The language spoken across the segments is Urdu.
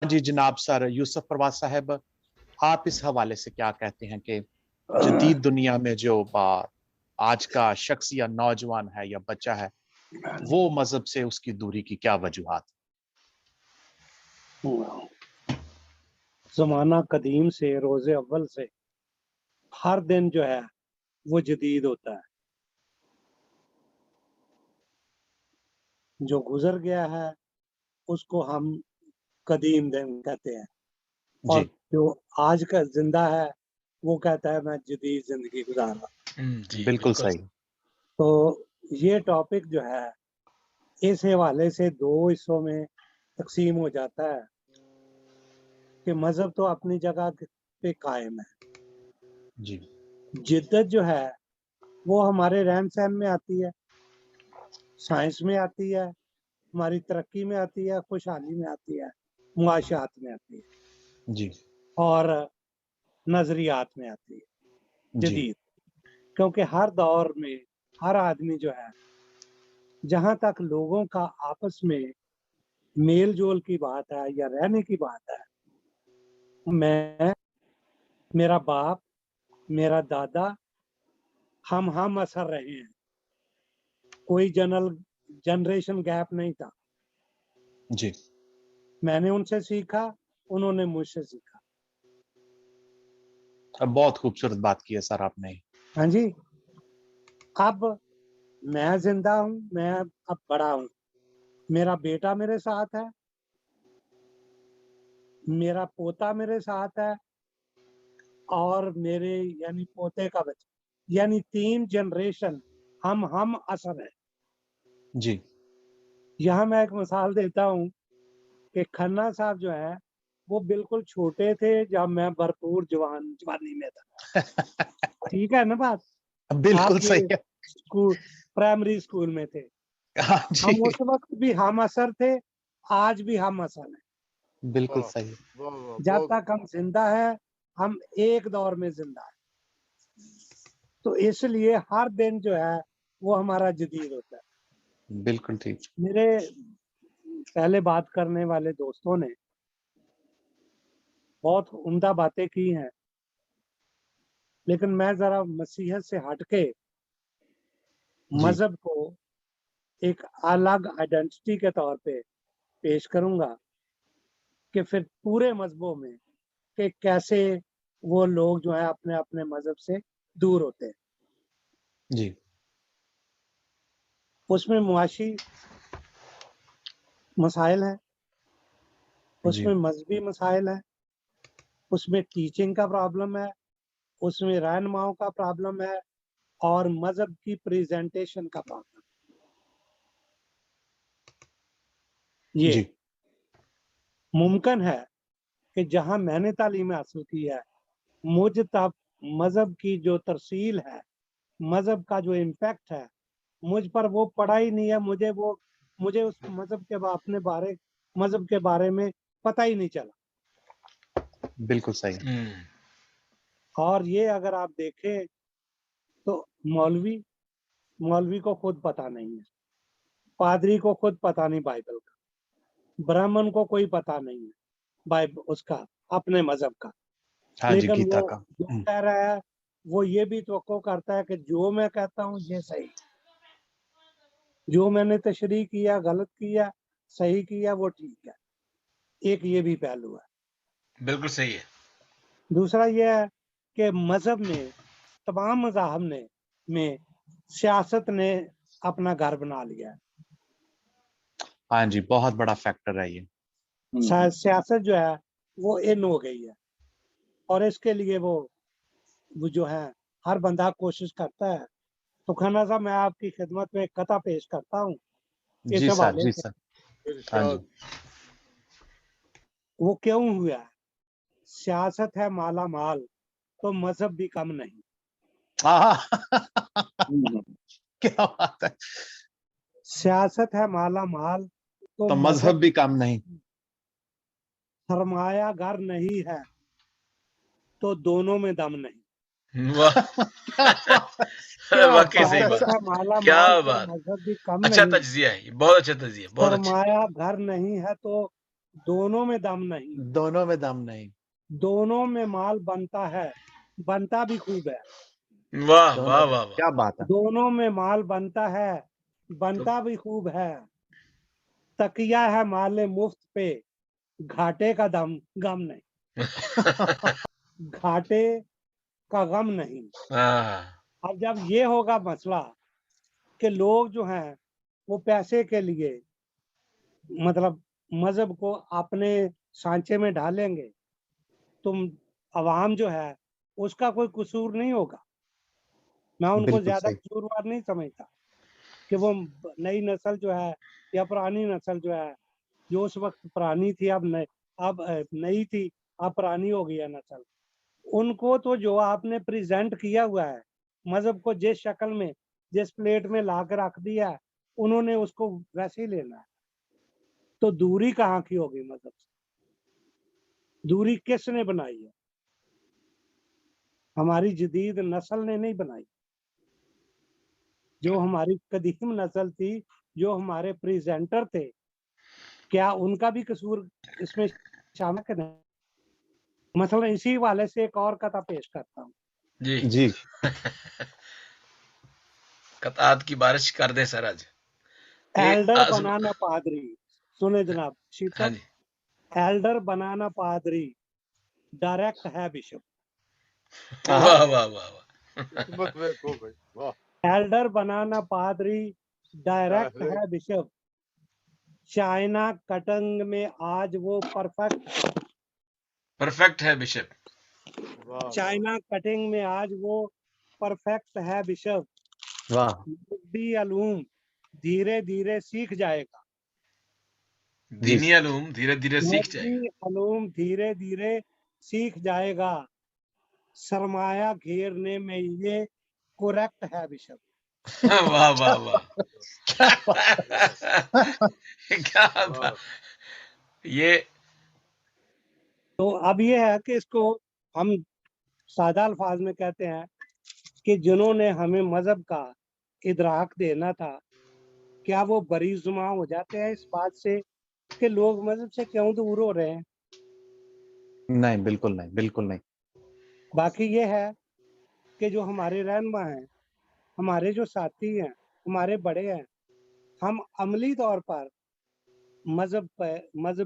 جی جناب سر یوسف پرواز صاحب، آپ اس حوالے سے کیا کہتے ہیں کہ جدید دنیا میں جو آج کا شخص یا نوجوان ہے یا بچہ ہے وہ مذہب سے اس کی دوری کی کیا وجوہات؟ زمانہ قدیم سے، روز اول سے ہر دن جو ہے وہ جدید ہوتا ہے. جو گزر گیا ہے اس کو ہم قدیم دن کہتے ہیں، اور جی جو آج کا زندہ ہے وہ کہتا ہے میں جدید زندگی گزار رہا ہوں. جی بالکل صحیح. تو یہ ٹاپک جو ہے اس حوالے سے دو حصوں میں تقسیم ہو جاتا ہے کہ مذہب تو اپنی جگہ پہ قائم ہے، جی جدت جو ہے وہ ہمارے رہن سہن میں آتی ہے، سائنس میں آتی ہے، ہماری ترقی میں آتی ہے، خوشحالی میں آتی ہے، معاشیات میں آتی ہے، جی اور نظریات میں آتی ہے جی جدید. کیونکہ ہر دور میں ہر آدمی جو ہے، جہاں تک لوگوں کا آپس میں میل جول کی بات ہے یا رہنے کی بات ہے، میں، میرا باپ، میرا دادا، ہم اثر رہے ہیں. کوئی جنریشن گیپ نہیں تھا. جی میں نے ان سے سیکھا، انہوں نے مجھ سے سیکھا. بہت خوبصورت بات کی ہے سر آپ نے. ہاں جی. اب میں زندہ ہوں، میں اب بڑا ہوں، میرا بیٹا میرے ساتھ ہے، میرا پوتا میرے ساتھ ہے، اور میرے یعنی پوتے کا بچہ، یعنی 3 جنریشن ہم اثر ہے. جی یہاں میں ایک مثال دیتا ہوں کہ کھنہ صاحب جو ہے وہ بالکل چھوٹے تھے جب میں بھرپور جوانی میں تھا. ٹھیک ہے نا بات؟ بالکل آپ صحیح ہے. پرائمری اسکول میں تھے. ہاں جی ہم اس وقت بھی ہم اثر تھے، آج بھی ہم اثر ہیں. بالکل صحیح. جب تک ہم زندہ ہیں ہم ایک دور میں زندہ ہیں. تو اس لیے ہر دن جو ہے وہ ہمارا جدید ہوتا ہے. بالکل ٹھیک. میرے پہلے بات کرنے والے دوستوں نے بہت عمدہ باتیں کی ہیں، لیکن میں ذرا مسیحیت سے ہٹ کے جی مذہب کو ایک الگ آئیڈینٹی کے طور پہ پیش کروں گا کہ پھر پورے مذہبوں میں کہ کیسے وہ لوگ جو ہیں اپنے اپنے مذہب سے دور ہوتے ہیں. جی اس میں معاشی مسائل ہیں، اس جی میں مذہبی مسائل ہیں، اس میں ٹیچنگ کا پرابلم ہے، اس میں رہنماؤں کا پرابلم ہے، اور مذہب کی پریزنٹیشن کا پرابلم. یہ جی ممکن ہے کہ جہاں میں نے تعلیم حاصل کی ہے مجھ تک مذہب کی جو ترسیل ہے، مذہب کا جو امپیکٹ ہے مجھ پر وہ پڑا ہی نہیں ہے. مجھے اس مذہب کے اپنے مذہب کے بارے میں پتہ ہی نہیں چلا. بالکل صحیح. اور یہ اگر آپ دیکھیں تو مولوی کو خود پتہ نہیں ہے، پادری کو خود پتہ نہیں بائبل کا، برہمن کو کوئی پتہ نہیں ہے بائبل اس کا اپنے مذہب کا. ہاں جی لیکن گیتا وہ کا. جو کہہ رہا ہے وہ یہ بھی توقع کرتا ہے کہ جو میں کہتا ہوں یہ صحیح، جو میں نے تشریح کیا غلط کیا صحیح کیا وہ ٹھیک ہے. ایک یہ بھی پہلو ہے. بالکل صحیح ہے. دوسرا یہ ہے کہ مذہب میں تمام مذاہب میں سیاست نے اپنا گھر بنا لیا ہے. ہاں جی بہت بڑا فیکٹر ہے یہ. سیاست جو ہے وہ ان ہو گئی ہے، اور اس کے لیے وہ جو ہے ہر بندہ کوشش کرتا ہے. تو کھنہ صاحب میں آپ کی خدمت میں ایک قطعہ پیش کرتا ہوں اس جی سر. حوالے جی سے. سر. ہاں جی. وہ کیوں ہوا ہے؟ سیاست ہے مالا مال تو مذہب بھی کم نہیں. کیا بات ہے. سیاست ہے مالا مال تو مذہب بھی کم نہیں. سرمایہ گر نہیں ہے تو دونوں میں دم نہیں. واقعی صحیح سیاست ہے بات. مالا کیا مال تو بات. مذہب بھی کم اچھا نہیں. تجزیہ ہے، بہت اچھا تجزیہ، بہت اچھا. سرمایہ گھر نہیں ہے تو دونوں میں دم نہیں، دونوں میں دم نہیں، دونوں میں مال بنتا ہے، بنتا بھی خوب ہے، واہ دونوں واہ میں واہ واہ. کیا بات ہے. دونوں میں مال بنتا ہے، بنتا بھی خوب ہے، تکیہ ہے مال مفت پہ، گھاٹے کا غم نہیں، گھاٹے کا غم نہیں۔ ہاں اب جب یہ ہوگا مسئلہ کہ لوگ جو ہیں وہ پیسے کے لیے مطلب مذہب کو اپنے سانچے میں ڈالیں گے، تو عوام جو ہے اس کا کوئی قصور نہیں ہوگا۔ میں ان کو بالکل زیادہ صحیح. قصوروار نہیں سمجھتا کہ وہ نئی نسل جو ہے یا پرانی نسل جو ہے، جو اس وقت پرانی تھی اب نئی تھی، اب پرانی ہو گئی ہے نسل، ان کو تو جو آپ نے پریزنٹ کیا ہوا ہے مذہب کو، جس شکل میں جس پلیٹ میں لا کے رکھ دیا ہے، انہوں نے اس کو ویسے ہی لینا ہے۔ تو دوری کہاں کی ہوگی مذہب سے؟ دوری کس نے بنائی ہے؟ ہماری جدید نسل نے نہیں بنائی، جو ہماری قدیم نسل تھی، جو ہمارے پریزنٹر تھے، کیا ان کا بھی قصور اس میں شامل ہے؟ نہیں۔ مثلا اسی والے سے ایک اور قطعہ پیش کرتا ہوں۔ جی جی قطعات کی بارش کر دیں سر آج. ایلڈر بنانا پادری، سنیں جناب شیف ہاں صاحب، جی ایلڈر بنانا پادری ڈائریکٹ ہے بشپ، واہ واہ واہ واہ. ایلڈر بنانا پادری ڈائریکٹ ہے بشپ، چائنا کٹنگ میں آج وہ پرفیکٹ ہے بشپ. چائنا کٹنگ میں آج وہ پرفیکٹ ہے بشپ، واہ. مذہبی علوم دھیرے دھیرے سیکھ جائے گا، جی دینی علوم دھیرے دھیرے سیکھ جائے مذہبی علوم دھیرے دھیرے سیکھ جائے گا، سرمایہ گھیرنے میں یہ کریکٹ ہے بشپ۔ گا. واہ واہ واہ. کیا بات. کیا بات. یہ تو اب یہ ہے کہ اس کو ہم سادہ الفاظ میں کہتے ہیں کہ جنہوں نے ہمیں مذہب کا ادراک دینا تھا، کیا وہ بری زباں ہو جاتے ہیں اس بات سے کہ لوگ مذہب سے کیوں دور ہو رہے ہیں؟ نہیں بالکل نہیں، بالکل نہیں. باقی یہ ہے کہ جو ہمارے رہنما ہیں، ہمارے جو ساتھی ہیں، ہمارے بڑے ہیں، ہم عملی طور پر مذہب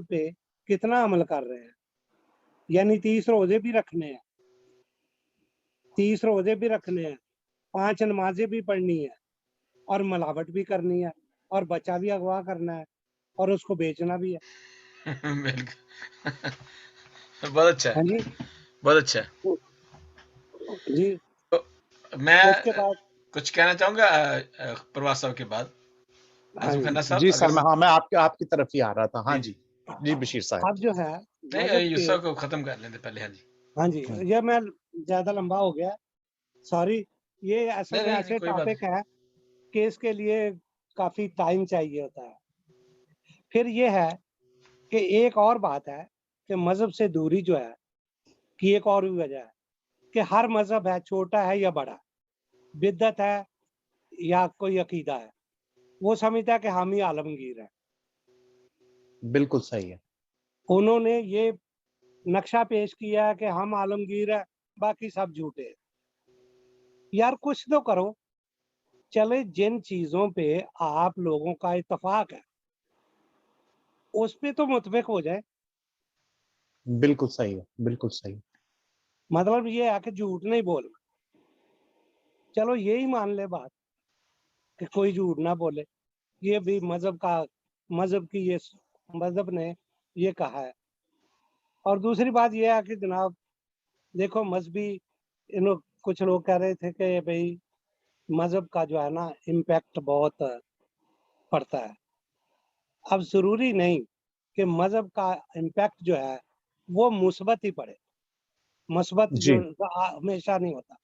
پہ کتنا عمل کر رہے ہیں؟ یعنی 30 روزے بھی رکھنے ہیں، 30 روزے بھی رکھنے ہیں، 5 نمازیں بھی پڑھنی ہے، اور ملاوٹ بھی کرنی ہے، اور بچہ بھی اغوا کرنا ہے، اور اس کو بیچنا بھی ہے۔ بالکل بہت اچھا ہاں ہے، جی بہت اچھا ہے. جی۔ تو میں اس کے بعد کچھ کہنا چاہوں گا پرواز صاحب کے بعد. ہاں اعظم جی، خانہ صاحب جی اگر سر، میں آپ کی طرف ہی آ رہا تھا. ہاں جی جی جی جی بشیر صاحب. اب جو ہے نہیں مذہب کے، یوسف کو ختم کر لیں پہلے. ہاں جی ہاں جی، یہ میں زیادہ لمبا ہو گیا، سوری، یہ اصل میں نہیں ایسے کوئی بات ٹاپک ہے کہ اس کے لیے کافی ٹائم چاہیے ہوتا ہے۔ پھر یہ ہے کہ ایک اور بات ہے کہ مذہب سے دوری جو ہے کی ایک اور بھی وجہ ہے کہ ہر مذہب ہے، چھوٹا ہے یا بڑا، بدعت ہے یا کوئی عقیدہ ہے، وہ سمجھتا ہے کہ ہم ہی عالمگیر ہیں۔ بالکل صحیح ہے. انہوں نے یہ نقشہ پیش کیا کہ ہم عالمگیر ہیں، باقی سب جھوٹے ہیں۔ یار کچھ تو کرو، چلے جن چیزوں پہ آپ لوگوں کا اتفاق ہے اس پہ تو متفق ہو جائے۔ بالکل صحیح ہے، بالکل صحیح. مطلب یہ ہے کہ جھوٹ نہیں بولنا، چلو یہی مان لے بات کہ کوئی جھوٹ نہ بولے، یہ بھی مذہب کی یہ مذہب نے یہ کہا ہے۔ اور دوسری بات یہ ہے کہ جناب دیکھو مذہبی کچھ لوگ کہہ رہے تھے کہ بھئی مذہب کا جو ہے نا امپیکٹ بہت پڑتا ہے۔ اب ضروری نہیں کہ مذہب کا امپیکٹ جو ہے وہ مثبت ہی پڑے، مثبت جی جو ہمیشہ نہیں ہوتا،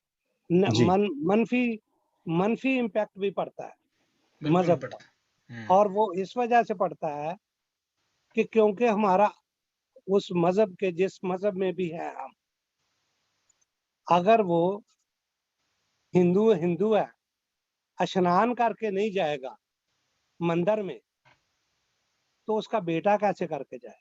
جی منفی امپیکٹ بھی پڑتا ہے بالکل مذہب کا، پڑھتا. اور وہ اس وجہ سے پڑتا ہے کہ کیونکہ ہمارا اس مذہب کے جس مذہب میں بھی ہے ہم، اگر وہ ہندو ہے، اشنان کر کے نہیں جائے گا مندر میں، تو اس کا بیٹا کیسے کر کے جائے؟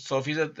100%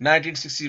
1960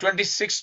26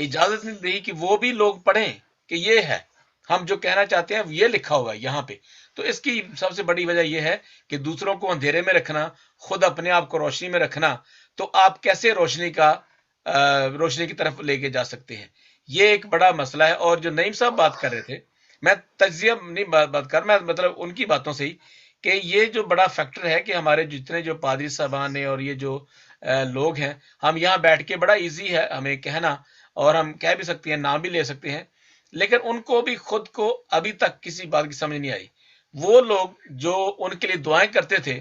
اجازت نہیں دی کہ وہ بھی لوگ پڑھیں کہ یہ ہے ہم جو کہنا چاہتے ہیں یہ لکھا ہوا ہے یہاں پہ. تو اس کی سب سے بڑی وجہ یہ ہے کہ دوسروں کو اندھیرے میں رکھنا، خود اپنے آپ کو روشنی میں رکھنا. تو آپ کیسے روشنی کی طرف لے کے جا سکتے ہیں؟ یہ ایک بڑا مسئلہ ہے. اور جو نعیم صاحب بات کر رہے تھے، میں تجزیہ نہیں بات کر، میں مطلب ان کی باتوں سے ہی کہ یہ جو بڑا فیکٹر ہے کہ ہمارے جتنے جو پادری صاحبان ہیں اور یہ جو لوگ ہیں، ہم یہاں بیٹھ کے بڑا ایزی ہے ہمیں کہنا، اور ہم کہہ بھی سکتے ہیں، نام بھی لے سکتے ہیں، لیکن ان کو بھی خود کو ابھی تک کسی بات کی سمجھ نہیں آئی. وہ لوگ جو ان کے لیے دعائیں کرتے تھے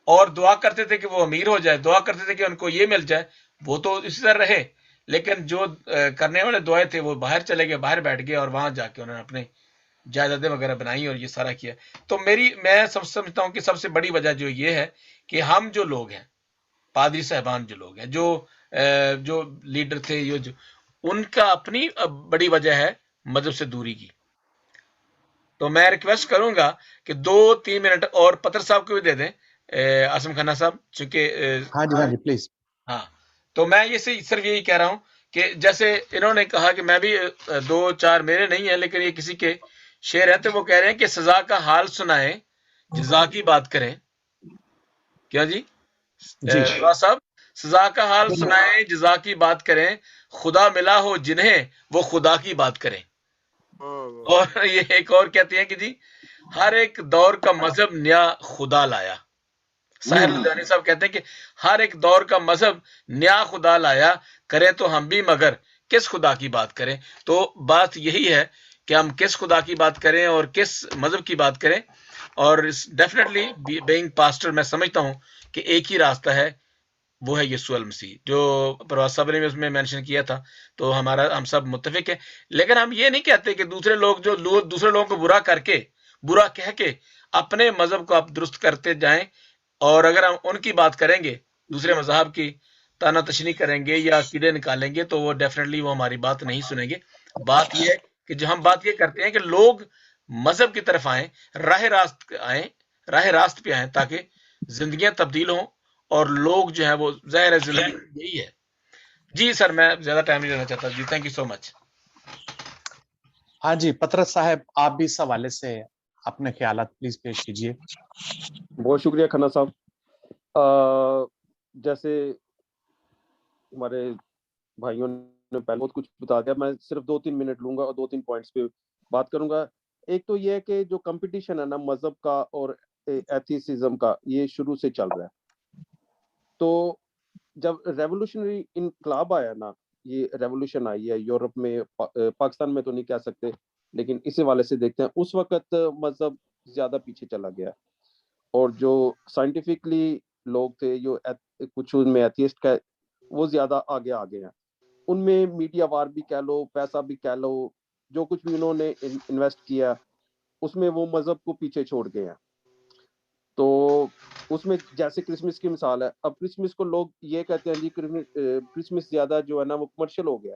اور دعا کرتے تھے کہ وہ امیر ہو جائے، دعا کرتے تھے کہ ان کو یہ مل جائے، وہ تو اسی طرح رہے، لیکن جو کرنے والے دعائیں تھے وہ باہر چلے گئے، باہر بیٹھ گئے، اور وہاں جا کے انہوں نے اپنے جائیدادیں وغیرہ بنائی اور یہ سارا کیا. تو میں سمجھتا ہوں کہ سب سے بڑی وجہ جو یہ ہے کہ ہم جو لوگ ہیں، پادری صاحبان جو لوگ ہیں، جو لیڈر تھے، یہ جو ان کا اپنی بڑی وجہ ہے مذہب سے دوری کی. تو میں ریکویسٹ کروں گا کہ 2-3 منٹ اور پتر صاحب کو بھی دے دیں، عاصم کھنہ صاحب، چونکہ ہاں جی پلیز. ہاں. تو میں یہ صرف یہی کہہ رہا ہوں کہ جیسے انہوں نے کہا کہ میں بھی 2-4 میرے نہیں ہیں لیکن یہ کسی کے شعر ہیں، تو وہ کہہ رہے ہیں کہ سزا کا حال سنائیں، جزا کی بات کریں. کیا جی صاحب؟ سزا کا حال سنائیں، جزا کی بات کریں، خدا ملا ہو جنہیں وہ خدا کی بات کریں. اور یہ ایک اور کہتے ہیں کہ جی ہر ایک دور کا مذہب نیا خدا لایا. ساحر لدھیانی صاحب کہتے ہیں کہ ہر ایک دور کا مذہب نیا خدا لایا، کریں تو ہم بھی مگر کس خدا کی بات کریں. تو بات یہی ہے کہ ہم کس خدا کی بات کریں اور کس مذہب کی بات کریں. اور ڈیفینیٹلی بینگ پاسٹر میں سمجھتا ہوں کہ ایک ہی راستہ ہے، وہ ہے یسوع المسیح، جو پرواز صاحب نے اس میں مینشن کیا تھا. تو ہم سب متفق ہیں، لیکن ہم یہ نہیں کہتے کہ دوسرے لوگوں کو برا کہہ کے اپنے مذہب کو آپ درست کرتے جائیں. اور اگر ہم ان کی بات کریں گے، دوسرے مذہب کی تانا تشنی کریں گے یا کیڑے نکالیں گے، تو وہ ڈیفینیٹلی وہ ہماری بات نہیں سنیں گے. بات یہ ہے کہ جو ہم بات یہ کرتے ہیں کہ لوگ مذہب کی طرف آئیں، راہ راست پہ آئیں، تاکہ زندگیاں تبدیل ہوں اور لوگ جو ہیں وہ ظاہر زندگی یہی ہے. جی سر، میں زیادہ ٹائم نہیں لینا چاہتا. جی تھینک یو سو مچ. ہاں جی پترس صاحب، آپ بھی اس حوالے سے اپنے خیالات پلیز پیش کیجیے. بہت شکریہ کھنہ صاحب. جیسے ہمارے بھائیوں نے پہلے بہت کچھ بتا دیا، میں صرف 2-3 منٹ لوں گا اور 2-3 پوائنٹس پہ بات کروں گا. ایک تو یہ ہے کہ جو کمپٹیشن ہے نا مذہب کا اور ایتھیسزم کا، یہ شروع سے چل رہا ہے. تو جب ریولوشنری انقلاب آیا نا، یہ ریولوشن آئی ہے یورپ میں، پاکستان میں تو نہیں کہہ سکتے، لیکن اس حوالے سے دیکھتے ہیں اس وقت مذہب زیادہ پیچھے چلا گیا، اور جو سائنٹیفکلی لوگ تھے، جو کچھ ان میں ایتھیسٹ کا، وہ زیادہ آگے ہیں. ان میں میڈیا وار بھی کہہ لو، پیسہ بھی کہہ لو، جو کچھ بھی انہوں نے انویسٹ کیا اس میں وہ مذہب کو پیچھے چھوڑ گئے ہیں. تو اس میں جیسے کرسمس کی مثال ہے، اب کرسمس کو لوگ یہ کہتے ہیں جی کرسمس زیادہ جو ہے نا وہ کمرشل ہو گیا.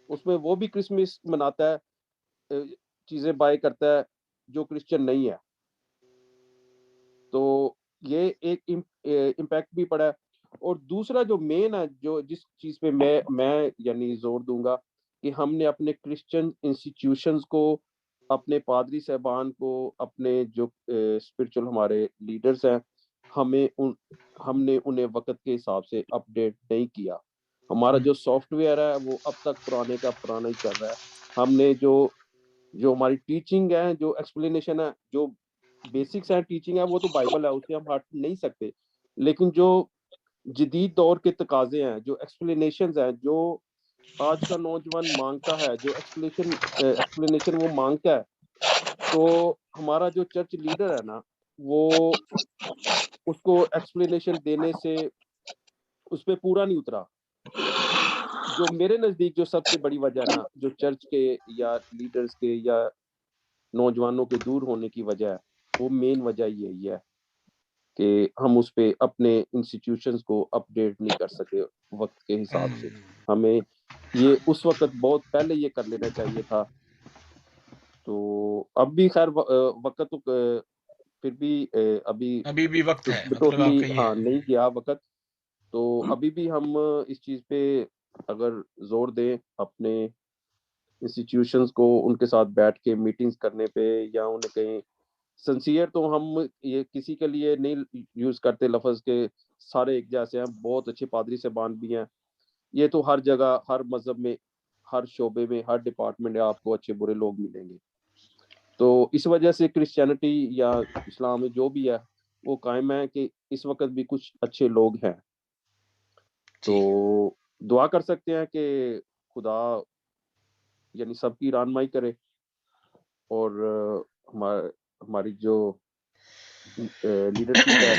اس میں وہ بھی کرسمس مناتا ہے، چیزیں بائی کرتا ہے جو کرسچن نہیں ہے. تو یہ ایک امپیکٹ بھی پڑا ہے. اور دوسرا جو مین ہے، جو جس چیز پہ میں یعنی زور دوں گا، کہ ہم نے اپنے کرسچن انسٹیٹیوشنز کو، اپنے پادری صاحبان کو، اپنے جو اسپرچل ہمارے لیڈرز ہیں، ہم نے انہیں وقت کے حساب سے اپ ڈیٹ نہیں کیا. ہمارا جو سافٹ ویئر ہے وہ اب تک پرانے کا پرانا ہی چل رہا ہے. ہم نے جو ہماری ٹیچنگ ہے، جو ایکسپلینیشن ہے، جو بیسکس ہیں ٹیچنگ ہے، وہ تو بائبل ہے، اسے ہم ہٹ نہیں سکتے. لیکن جو جدید دور کے تقاضے ہیں، جو ایکسپلینیشنز ہیں، جو آج کا نوجوان مانگتا ہے، جو ایکسپلینیشن وہ مانگتا ہے، تو ہمارا جو چرچ لیڈر ہے نا، وہ اس کو ایکسپلینیشن دینے سے اس پہ پورا نہیں اترا. جو میرے نزدیک جو سب سے بڑی وجہ ہے نا، جو چرچ کے یا لیڈرز کے یا نوجوانوں کے دور ہونے کی وجہ ہے، وہ مین وجہ یہی ہے کہ ہم اس پہ اپنے انسٹیٹیوشنز کو اپ ڈیٹ نہیں کر سکے وقت کے حساب سے. ہمیں یہ اس وقت بہت پہلے یہ کر لینا چاہیے تھا. تو اب بھی خیر وقت تو پھر بھی ابھی بھی وقت ہے، ٹوٹلی نہیں گیا وقت. تو ابھی بھی ہم اس چیز پہ اگر زور دیں اپنے انسٹیٹیوشنز کو ان کے ساتھ بیٹھ کے میٹنگز کرنے پہ، یا انہیں کہیں سنسیئر، تو ہم یہ کسی کے لیے نہیں یوز کرتے لفظ کے سارے ایک جیسے ہیں، بہت اچھے پادری صاحبان بھی ہیں، یہ تو ہر جگہ، ہر مذہب میں، ہر شعبے میں، ہر ڈپارٹمنٹ میں آپ کو اچھے برے لوگ ملیں گے. تو اس وجہ سے کرسچینٹی یا اسلام میں جو بھی ہے وہ قائم ہے کہ اس وقت بھی کچھ اچھے لوگ ہیں. تو دعا کر سکتے ہیں کہ خدا یعنی سب کی رہنمائی کرے، اور ہماری جو لیڈرشپ ہے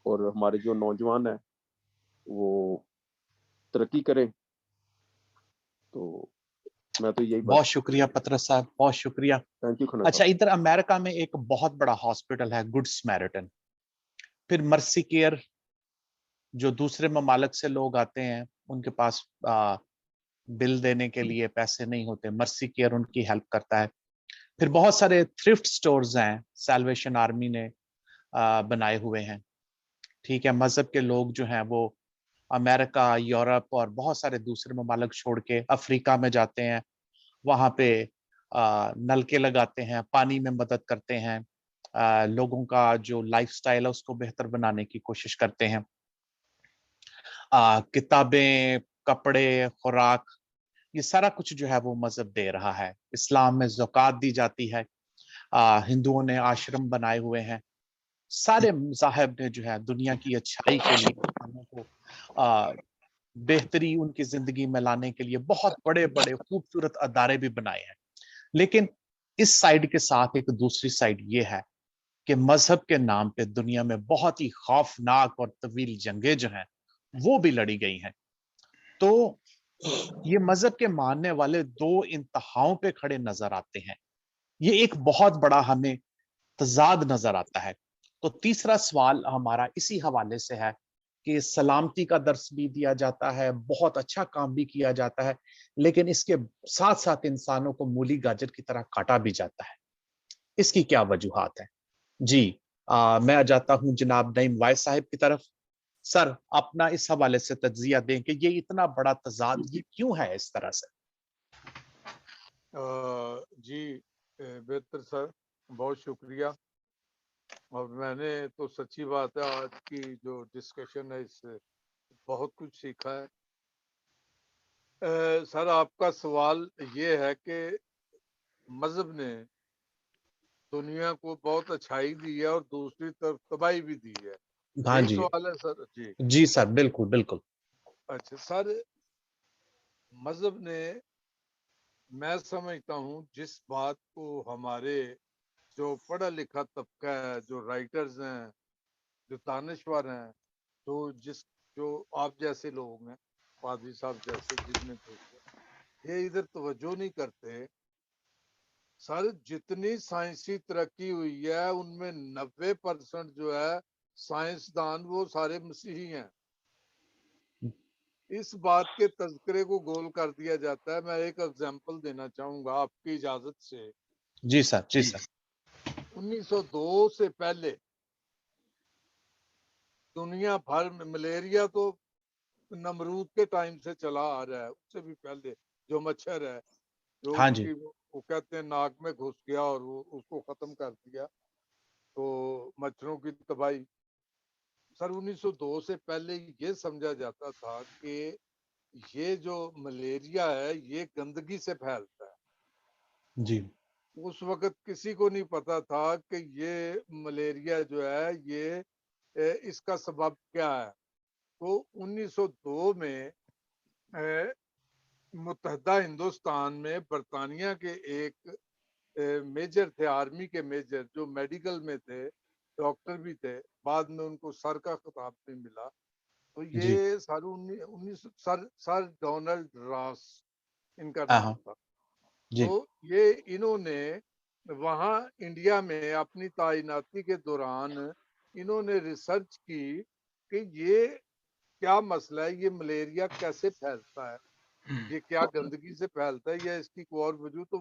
اور ہمارے جو نوجوان ہیں وہ ترقی کریں. تو میں تو یہی بہت شکریہ پطرس صاحب، بہت شکریہ. تھینک یو کھنہ اچھا، صاحب. ادھر امریکہ میں ایک بہت بڑا ہاسپٹل ہے گڈ سمیرٹن، پھر مرسی کیئر، جو دوسرے ممالک سے لوگ آتے ہیں ان کے پاس بل دینے کے لیے پیسے نہیں ہوتے، مرسی کیئر ان کی ہیلپ کرتا ہے. پھر بہت سارے تھرفٹ سٹورز ہیں سیلویشن آرمی نے بنائے ہوئے ہیں. ٹھیک ہے، مذہب کے لوگ جو ہیں وہ امریکہ، یورپ اور بہت سارے دوسرے ممالک چھوڑ کے افریقہ میں جاتے ہیں، وہاں پہ نلکے لگاتے ہیں، پانی میں مدد کرتے ہیں، لوگوں کا جو لائف سٹائل ہے اس کو بہتر بنانے کی کوشش کرتے ہیں. کتابیں، کپڑے، خوراک، یہ سارا کچھ جو ہے وہ مذہب دے رہا ہے. اسلام میں زکوٰۃ دی جاتی ہے، ہندوؤں نے آشرم بنائے ہوئے ہیں. سارے مذاہب نے جو ہے دنیا کی اچھائی کے لیے، انسانوں کو بہتری ان کی زندگی میں لانے کے لیے بہت بڑے بڑے خوبصورت ادارے بھی بنائے ہیں. لیکن اس سائیڈ کے ساتھ ایک دوسری سائیڈ یہ ہے کہ مذہب کے نام پہ دنیا میں بہت ہی خوفناک اور طویل جنگیں جو ہیں وہ بھی لڑی گئی ہیں. تو یہ مذہب کے ماننے والے دو انتہاؤں پہ کھڑے نظر آتے ہیں. یہ ایک بہت بڑا ہمیں تضاد نظر آتا ہے. تو تیسرا سوال ہمارا اسی حوالے سے ہے کہ سلامتی کا درس بھی دیا جاتا ہے، بہت اچھا کام بھی کیا جاتا ہے، لیکن اس کے ساتھ ساتھ انسانوں کو مولی گاجر کی طرح کاٹا بھی جاتا ہے. اس کی کیا وجوہات ہیں؟ جی، میں جاتا ہوں جناب نعیم وائس صاحب کی طرف. سر، اپنا اس حوالے سے تجزیہ دیں کہ یہ اتنا بڑا تضاد یہ کیوں ہے اس طرح سے؟ جی بہتر سر، بہت شکریہ. اور میں نے تو سچی بات ہے آج کی جو ڈسکشن ہے اس سے بہت کچھ سیکھا ہے. سر آپ کا سوال یہ ہے کہ مذہب نے دنیا کو بہت اچھائی دی ہے اور دوسری طرف تباہی بھی دی ہے، ہاں یہی جی سوال ہے سر؟ جی جی سر، بالکل بالکل. اچھا سر، مذہب نے، میں سمجھتا ہوں جس بات کو ہمارے جو پڑھا لکھا طبقہ ہے، جو رائٹرز ہیں، جو دانشور ہیں، جو آپ جیسے لوگ ہیں، پادری صاحب جیسے جتنے یہ ادھر توجہ نہیں کرتے. سر جتنی سائنسی ترقی ہوئی ہے ان میں 90% جو ہے سائنسدان وہ سارے مسیحی ہیں. اس بات کے تذکرے کو گول کر دیا جاتا ہے. میں ایک ایگزامپل دینا چاہوں گا آپ کی اجازت سے. جی سر، جی سر. 1902 سے پہلے دنیا بھر میں ملیریا تو نمرود کے ٹائم سے چلا آ رہا ہے، اس سے بھی پہلے جو مچھر ہے، جو ہاں ان جی. کی وہ کہتے ہیں ناک میں گھس گیا اور وہ اس کو ختم کر دیا، تو مچھروں کی تباہی. سر 1902 سے پہلے یہ سمجھا جاتا تھا کہ یہ جو ملیریا ہے یہ گندگی سے پھیلتا ہے. جی. اس وقت کسی کو نہیں پتا تھا کہ یہ ملیریا جو ہے یہ اس کا سبب کیا ہے. تو 1902 میں متحدہ ہندوستان میں برطانیہ کے ایک میجر تھے، آرمی کے میجر، جو میڈیکل میں تھے، ڈاکٹر بھی تھے، بعد میں ان کو سر کا خطاب بھی ملا. تو یہ سر ڈونلڈ راس ان کا نام تھا. تو یہ انہوں نے وہاں انڈیا میں اپنی تعیناتی کے دوران انہوں نے ریسرچ کی کہ یہ کیا مسئلہ ہے، یہ ملیریا کیسے پھیلتا ہے، یہ کیا گندگی سے پھیلتا ہے یا اس کی کوئی اور وجہ. تو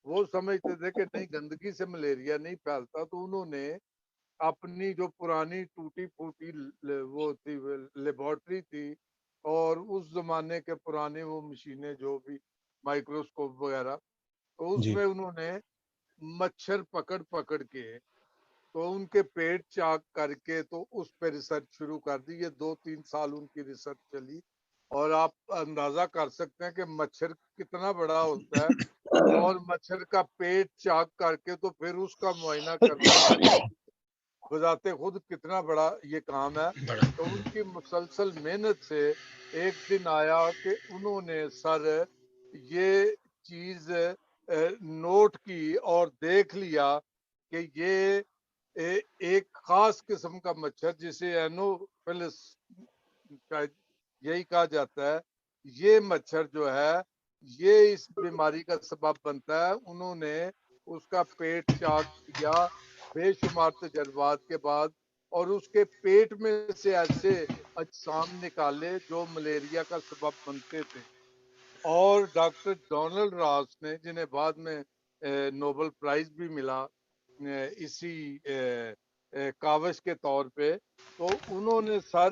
وہ سمجھتے تھے کہ نہیں، گندگی سے ملیریا نہیں پھیلتا. تو انہوں نے اپنی جو پرانی ٹوٹی پھوٹی وہ تھی لیبارٹری تھی اور اس زمانے کے پرانے وہ مشینیں جو بھی مائکروسکوپ وغیرہ، تو اس جی میں انہوں نے مچھر پکڑ کے تو ان کے پیٹ چاک کر کے تو اس پہ ریسرچ شروع کر دی. یہ 2-3 سال ان کی ریسرچ چلی، اور آپ اندازہ کر سکتے ہیں کہ مچھر کتنا بڑا ہوتا ہے، اور مچھر کا پیٹ چاک کر کے تو پھر اس کا معائنہ کرنا بذات خود کتنا بڑا یہ کام ہے. بڑا تو ان کی مسلسل محنت سے ایک دن آیا کہ انہوں نے سر یہ چیز نوٹ کی اور دیکھ لیا کہ یہ ایک خاص قسم کا مچھر جسے اینوفلس یہی کہا جاتا ہے، یہ مچھر جو ہے یہ اس بیماری کا سبب بنتا ہے. انہوں نے اس کا پیٹ چاک کیا بے شمار تجربات کے بعد، اور اس کے پیٹ میں سے ایسے اجسام نکالے جو ملیریا کا سبب بنتے تھے. اور ڈاکٹر ڈونلڈ راس نے، جنہیں بعد میں نوبل پرائز بھی ملا اسی کاوش کے طور پہ، تو انہوں نے سر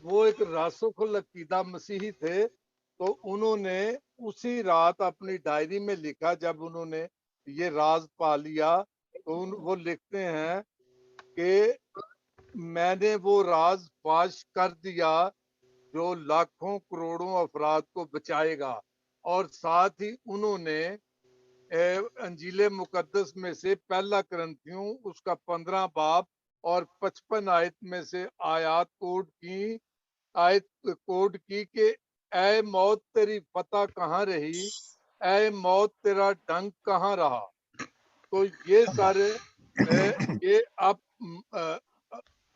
وہ ایک راسخ العقیدہ مسیحی تھے، تو انہوں نے اسی رات اپنی ڈائری میں لکھا، جب انہوں نے یہ راز پا لیا تو وہ لکھتے ہیں کہ میں نے وہ راز فاش کر دیا جو لاکھوں کروڑوں افراد کو بچائے گا. اور ساتھ ہی انہوں نے انجیل مقدس میں سے پہلا کرنتھیوں اس کا 15 باب اور 55 آیت میں سے آیت کوڈ کی کہ اے موت تیری فتح کہاں رہی، اے موت تیرا ڈنک کہاں رہا. تو یہ سارے یہ اب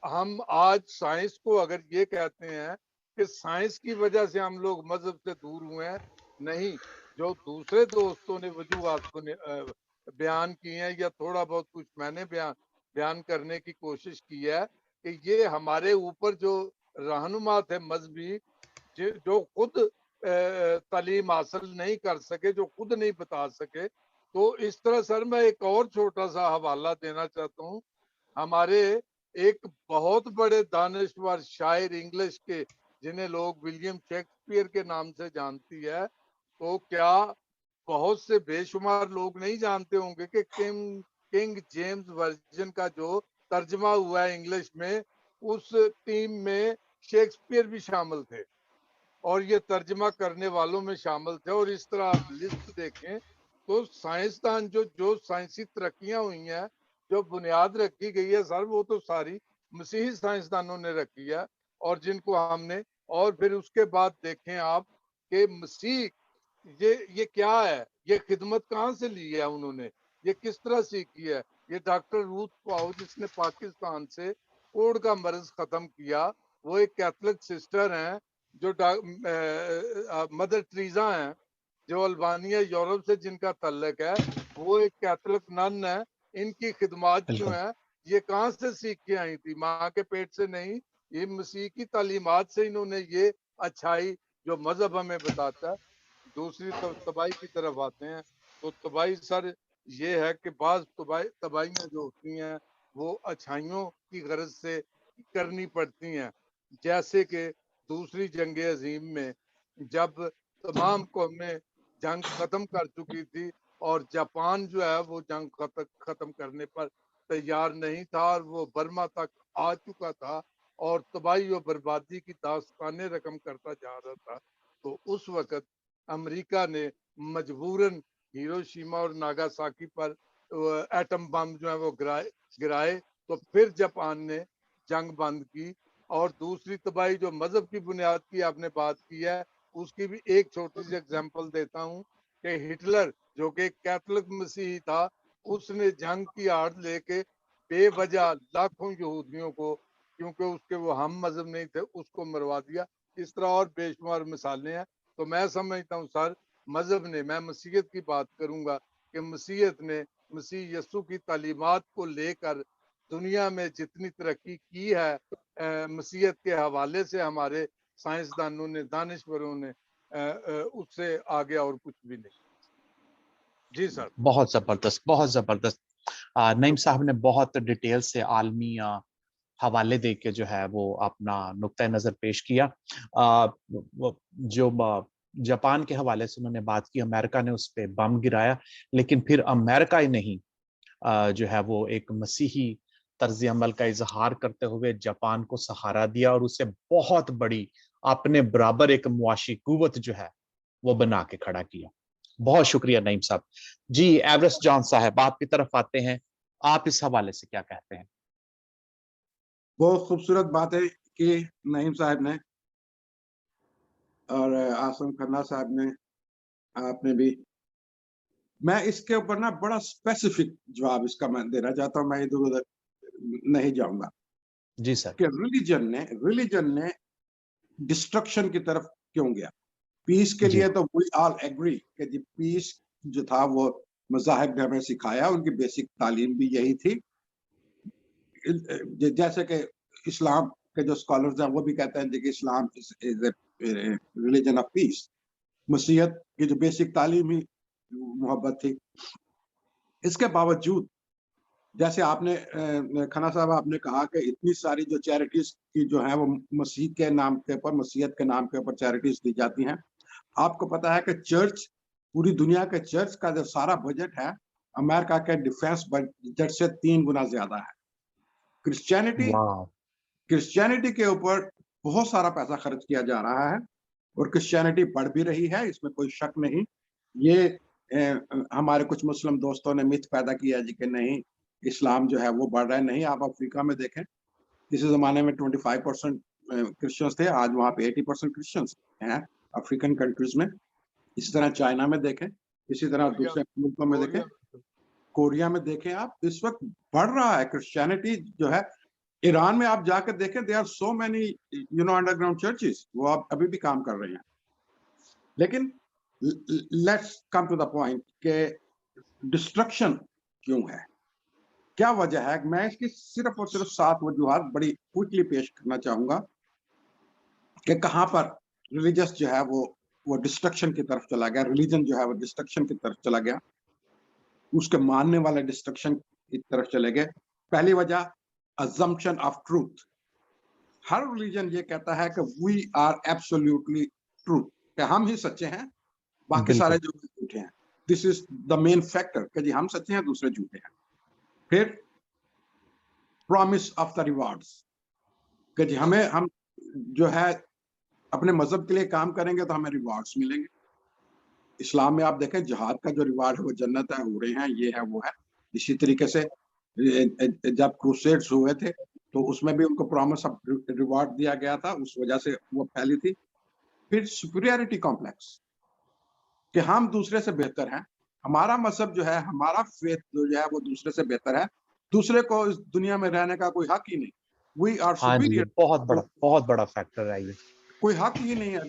ہم آج سائنس کو اگر یہ کہتے ہیں کہ سائنس کی وجہ سے ہم لوگ مذہب سے دور ہوئے ہیں، نہیں. جو دوسرے دوستوں نے وجوہات کو بیان کی ہیں، یا تھوڑا بہت کچھ میں نے بیان کرنے کی کوشش کی ہے، کہ یہ ہمارے اوپر جو رہنما تھے مذہبی، جو خود تعلیم حاصل نہیں کر سکے، جو خود نہیں بتا سکے. تو اس طرح سر میں ایک اور چھوٹا سا حوالہ دینا چاہتا ہوں. ہمارے ایک بہت بڑے دانشور شاعر انگلش کے، جنہیں لوگ ولیم شیکسپیئر کے نام سے جانتی ہے، تو کیا بہت سے بے شمار لوگ نہیں جانتے ہوں گے کہ کنگ جیمز ورژن کا جو ترجمہ ہوا ہے انگلش میں، اس ٹیم میں شیکسپیئر بھی شامل تھے، اور یہ ترجمہ کرنے والوں میں شامل تھے. اور اس طرح آپ لسٹ دیکھیں تو سائنسدان جو سائنسی ترقیاں ہوئی ہیں، جو بنیاد رکھی گئی ہے سر، وہ تو ساری مسیحی سائنسدانوں نے رکھی ہے، اور جن کو ہم نے، اور پھر اس کے بعد دیکھیں آپ کہ مسیح یہ کیا ہے، یہ خدمت کہاں سے لی ہے انہوں نے، یہ کس طرح سیکھی ہے. یہ ڈاکٹر روت پاؤ جس نے پاکستان سے کوڑ کا مرض ختم کیا، وہ ایک کیتھولک سسٹر ہیں، جو مدر ٹریزا ہیں، جو البانیہ یورپ سے جن کا تعلق ہے، وہ ایک کیتھولک نن ہے. ان کی خدمات جو بالکل ہیں یہ کہاں سے سیکھ کے آئی تھی؟ ماں کے پیٹ سے نہیں، یہ مسیح کی تعلیمات سے انہوں نے یہ اچھائی جو مذہب ہمیں بتاتا ہے. دوسری تباہی کی طرف آتے ہیں، تو تباہی سر یہ ہے کہ بعض تباہیاں جو ہوتی ہیں وہ اچھائیوں کی غرض سے کرنی پڑتی ہیں. جیسے کہ دوسری جنگ عظیم میں جب تمام قومیں جنگ ختم کر چکی تھی، اور جاپان جو ہے وہ جنگ ختم کرنے پر تیار نہیں تھا، اور وہ برما تک آ چکا تھا اور تباہی و بربادی کی داستانیں رقم کرتا جا رہا تھا. تو اس وقت امریکہ نے مجبوراً ہیروشیما اور ناگاساکی پر ایٹم بم جو ہے وہ گرائے. تو پھر جاپان نے جنگ بند کی. اور دوسری تباہی جو مذہب کی بنیاد کی آپ نے بات کی ہے، اس کی بھی ایک چھوٹی سی ایگزامپل دیتا ہوں کہ ہٹلر جو کہ ایک کیتھولک مسیحی تھا، اس نے جنگ کی آڑ لے کے بے وجہ لاکھوں یہودیوں کو، کیونکہ اس کے وہ ہم مذہب نہیں تھے، اس کو مروا دیا. اس طرح اور بے شمار مثالیں ہیں. تو میں سمجھتا ہوں سر مذہب نے، میں مسیحیت کی بات کروں گا کہ مسیحیت نے مسیح یسوع کی تعلیمات کو لے کر دنیا میں جتنی ترقی کی ہے، مسیحیت کے حوالے سے ہمارے سائنسدانوں نے، دانشوروں نے، اس سے آگے اور کچھ بھی نہیں. جی سر. بہت زبردست، بہت زبردست. نعیم صاحب نے بہت ڈیٹیل سے عالمی حوالے دے کے جو ہے وہ اپنا نقطۂ نظر پیش کیا. جو جاپان کے حوالے سے انہوں نے بات کی, امریکہ نے اس پہ بم گرایا, لیکن پھر امریکہ ہی نہیں جو ہے وہ ایک مسیحی طرز عمل کا اظہار کرتے ہوئے جاپان کو سہارا دیا اور اسے بہت بڑی اپنے برابر ایک معاشی قوت جو ہے وہ بنا کے کھڑا کیا. بہت شکریہ نعیم صاحب. جی ایورسٹ جان صاحب آپ کی طرف آتے ہیں, آپ اس حوالے سے کیا کہتے ہیں؟ بہت خوبصورت باتیں کی نعیم صاحب نے اور عاصم کھنہ صاحب نے, آپ نے بھی. میں اس کے اوپر نا بڑا اسپیسیفک جواب اس کا میں دینا چاہتا ہوں, میں ادھر ادھر نہیں جاؤں گا. جی سر. کہ ریلیجن نے ڈسٹرکشن کی طرف کیوں گیا؟ پیس کے لیے تو وی آل ایگری کہ جی پیس جو تھا وہ مذاہب نے ہمیں سکھایا, ان کی بیسک تعلیم بھی یہی تھی. جیسے کہ اسلام کے جو اسکالرز ہیں وہ بھی کہتے ہیں کہ اسلام ریلیجن آف پیس. مسیحیت کی جو بیسک تعلیم ہی محبت تھی. اس کے باوجود جیسے آپ نے کھنہ صاحب آپ نے کہا کہ اتنی ساری جو چیریٹیز کی جو ہیں وہ مسیح کے نام کے اوپر, مسیحیت کے نام کے اوپر چیریٹیز دی جاتی ہیں. آپ کو پتا ہے کہ چرچ, پوری دنیا کے چرچ کا جو سارا بجٹ ہے امریکہ کے ڈیفینس بجٹ سے 3 گنا زیادہ ہے. کرسچینٹی کے اوپر بہت سارا پیسہ خرچ کیا جا رہا ہے اور کرسچینٹی بڑھ بھی رہی ہے, اس میں کوئی شک نہیں. یہ ہمارے کچھ مسلم دوستوں نے مت پیدا کیا جی کہ نہیں اسلام جو ہے وہ بڑھ رہا ہے. نہیں, آپ افریقہ میں دیکھیں, کسی زمانے میں 25% کرسچنز تھے, آج وہاں پہ 80% کرسچنز ہیں افریقن کنٹریز میں. اسی طرح چائنا میں دیکھیں, اسی طرح دوسرے ملکوں میں دیکھیں, کوریا میں دیکھیں, آپ اس وقت بڑھ رہا ہے کرسچینٹی جو ہے. ایران میں آپ جا کے دیکھیں, they are so many underground churches, وہ آپ ابھی بھی کام کر رہے ہیں. لیکن let's come to the point کہ ڈسٹرکشن کیوں ہے, کیا وجہ ہے. میں اس کی صرف اور صرف 7 وجوہات بڑی کوئکلی پیش کرنا چاہوں گا کہ کہاں پر ریلیجس جو ہے وہ ڈسٹرکشن کی طرف چلا گیا, ریلیجن جو ہے وہ ڈسٹرکشن کی طرف چلا گیا, اس کے ماننے والے ڈسٹرکشن کی طرف چلے گئے. پہلی وجہ assumption of truth. Hare religion یہ کہتا ہے کہ we are absolutely true, کہ ہم ہی سچے ہیں, باقی سارے جو جھوٹے ہیں. This is the main factor کہ جی ہم سچے ہیں دوسرے جھوٹے ہیں. پھر promise of the rewards, کہ جی ہم جو ہے اپنے مذہب کے لیے کام کریں گے تو ہمیں ریوارڈس ملیں گے. اسلام میں آپ دیکھیں جہاد کا جو ریوارڈ ہے وہ جنت ہے, ہو رہے ہیں, یہ ہے وہ ہے. اسی طریقے سے جب کروسیڈز ہوئے تھے تو اس میں بھی ان کو پرومس آف ریوارڈ دیا گیا تھا, اس وجہ سے وہ پھیلی تھی. پھر سپیریورٹی کمپلیکس کہ ہم دوسرے سے بہتر ہیں, ہمارا مذہب جو ہے, ہمارا فیتھ جو ہے وہ دوسرے سے بہتر ہے, دوسرے کو اس دنیا میں رہنے کا کوئی حق ہی نہیں. وی آر سپیریئر, بہت بڑا فیکٹر ہے یہ, کوئی حق ہی نہیں ہے.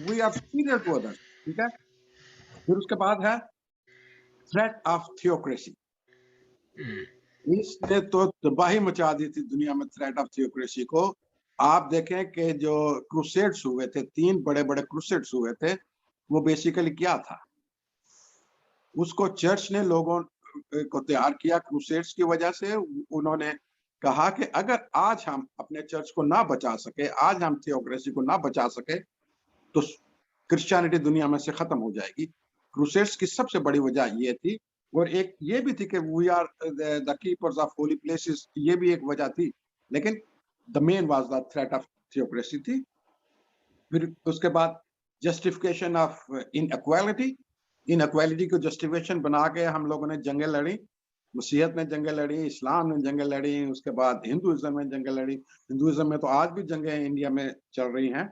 We are superior to others. ٹھیک ہے. پھر اس کے بعد ہے تھریٹ آف تھیوکریسی. اس نے تو تباہی مچا دی تھی دنیا میں, تھریٹ آف تھیوکریسی کو. آپ دیکھیں کہ جو کروسیڈز ہوئے تھے, 3 بڑے بڑے کروسیڈز ہوئے تھے, وہ بیسیکلی کیا تھا, اس کو چرچ نے لوگوں کو تیار کیا کروسیڈز کی وجہ سے. انہوں نے کہا کہ اگر آج ہم اپنے چرچ کو نہ بچا سکے, آج ہم تھیوکریسی کو نہ بچا سکے, تو کرسچینٹی دنیا میں سے ختم ہو جائے گی. کروسیڈز کی سب سے بڑی وجہ یہ تھی, اور ایک یہ بھی تھی کہ we are the keepers of holy places, یہ بھی ایک وجہ تھی. لیکن the main was the threat of theocracy تھی. پھر اس کے بعد جسٹیفیکیشن آف انیکوالٹی. انیکوالٹی کو جسٹیفیکیشن بنا کے ہم لوگوں نے جنگیں لڑی, مسیحیت نے جنگیں لڑی, اسلام نے جنگیں لڑی, اس کے بعد ہندوازم نے جنگیں لڑی. ہندوازم میں تو آج بھی جنگیں انڈیا میں چل رہی ہیں.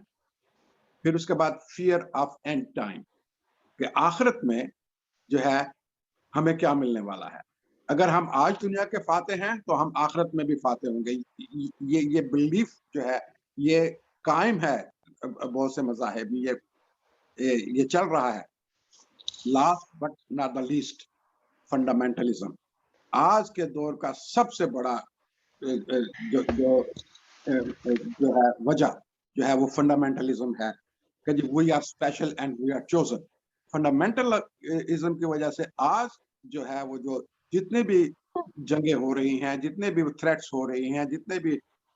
پھر اس کے بعد فیئر آف اینڈ ٹائم, کہ آخرت میں جو ہے ہمیں کیا ملنے والا ہے. اگر ہم آج دنیا کے فاتح ہیں تو ہم آخرت میں بھی فاتح ہوں گے. یہ بلیف جو ہے یہ قائم ہے بہت سے مذاہب میں, یہ چل رہا ہے. Last but not the least, fundamentalism. آج کے دور کا سب سے بڑا جو ہے وجہ جو ہے وہ فنڈامنٹلزم ہے, کہ جی we are special and we are chosen. Fundamentalism کی وجہ سے آج جو ہے وہ جو جتنے بھی جنگیں ہو رہی ہیں, جتنے بھی تھریٹس ہو رہی ہیں, جتنے بھی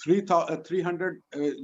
300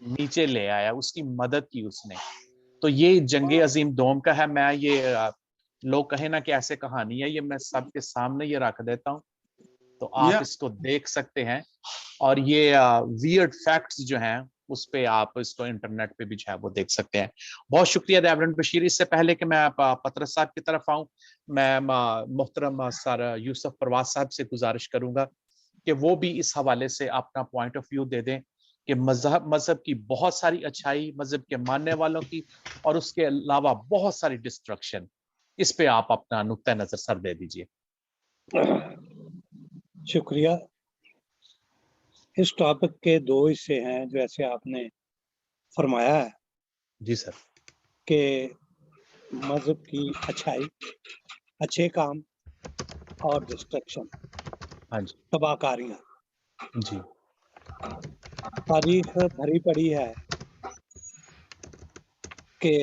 نیچے لے آیا, اس کی مدد کی اس نے. تو یہ جنگ عظیم دوم کا ہے. میں یہ لوگ کہیں نا کہ ایسے کہانی ہے, یہ میں سب کے سامنے یہ رکھ دیتا ہوں, تو آپ Yeah. اس کو دیکھ سکتے ہیں. اور یہ ویئرڈ فیکٹس جو ہیں اس پہ آپ اس کو انٹرنیٹ پہ بھی جو ہے وہ دیکھ سکتے ہیں. بہت شکریہ ریورنڈ بشیر. اس سے پہلے کہ میں پطرس صاحب کی طرف آؤں, میں محترم سر یوسف پرواز صاحب سے گزارش کروں گا کہ وہ بھی اس حوالے سے اپنا پوائنٹ آف ویو دے دیں کہ مذہب کی بہت ساری اچھائی, مذہب کے ماننے والوں کی, اور اس کے علاوہ بہت ساری ڈسٹرکشن. اس پہ آپ اپنا نقطہ نظر سر دے دیجئے. شکریہ. اس ٹاپک کے دو حصے ہیں جیسے آپ نے فرمایا ہے جی سر. کہ مذہب کی اچھائی, اچھے کام اور ڈسٹرکشن, ہاں جی. تباہ کاریاں. جی. تاریخ بھری پڑی ہے کہ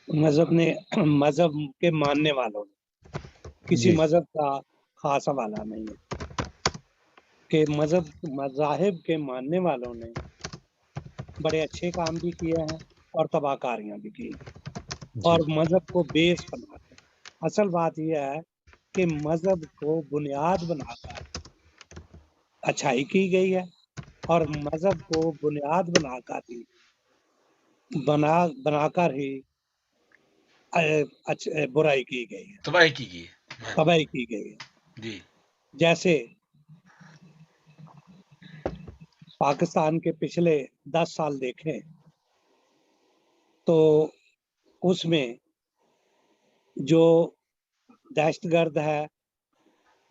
مذہب کے ماننے والوں نے, کسی جی. مذہب کا خاص حوالہ نہیں ہے کہ مذاہب کے ماننے والوں نے بڑے اچھے کام بھی کیے ہیں اور تباہ کاریاں بھی کی ہیں, اور جی. مذہب کو بیس بنا کر. اصل بات یہ ہے کہ مذہب کو بنیاد بنا کر اچھائی کی گئی ہے, اور مذہب کو بنیاد بنا کر ہی برائی کی گئی ہے, تباہی کی گئی ہے. تباہی کی گئی ہے. جی جیسے پاکستان کے پچھلے 10 سال دیکھیں تو اس میں جو دہشت گرد ہے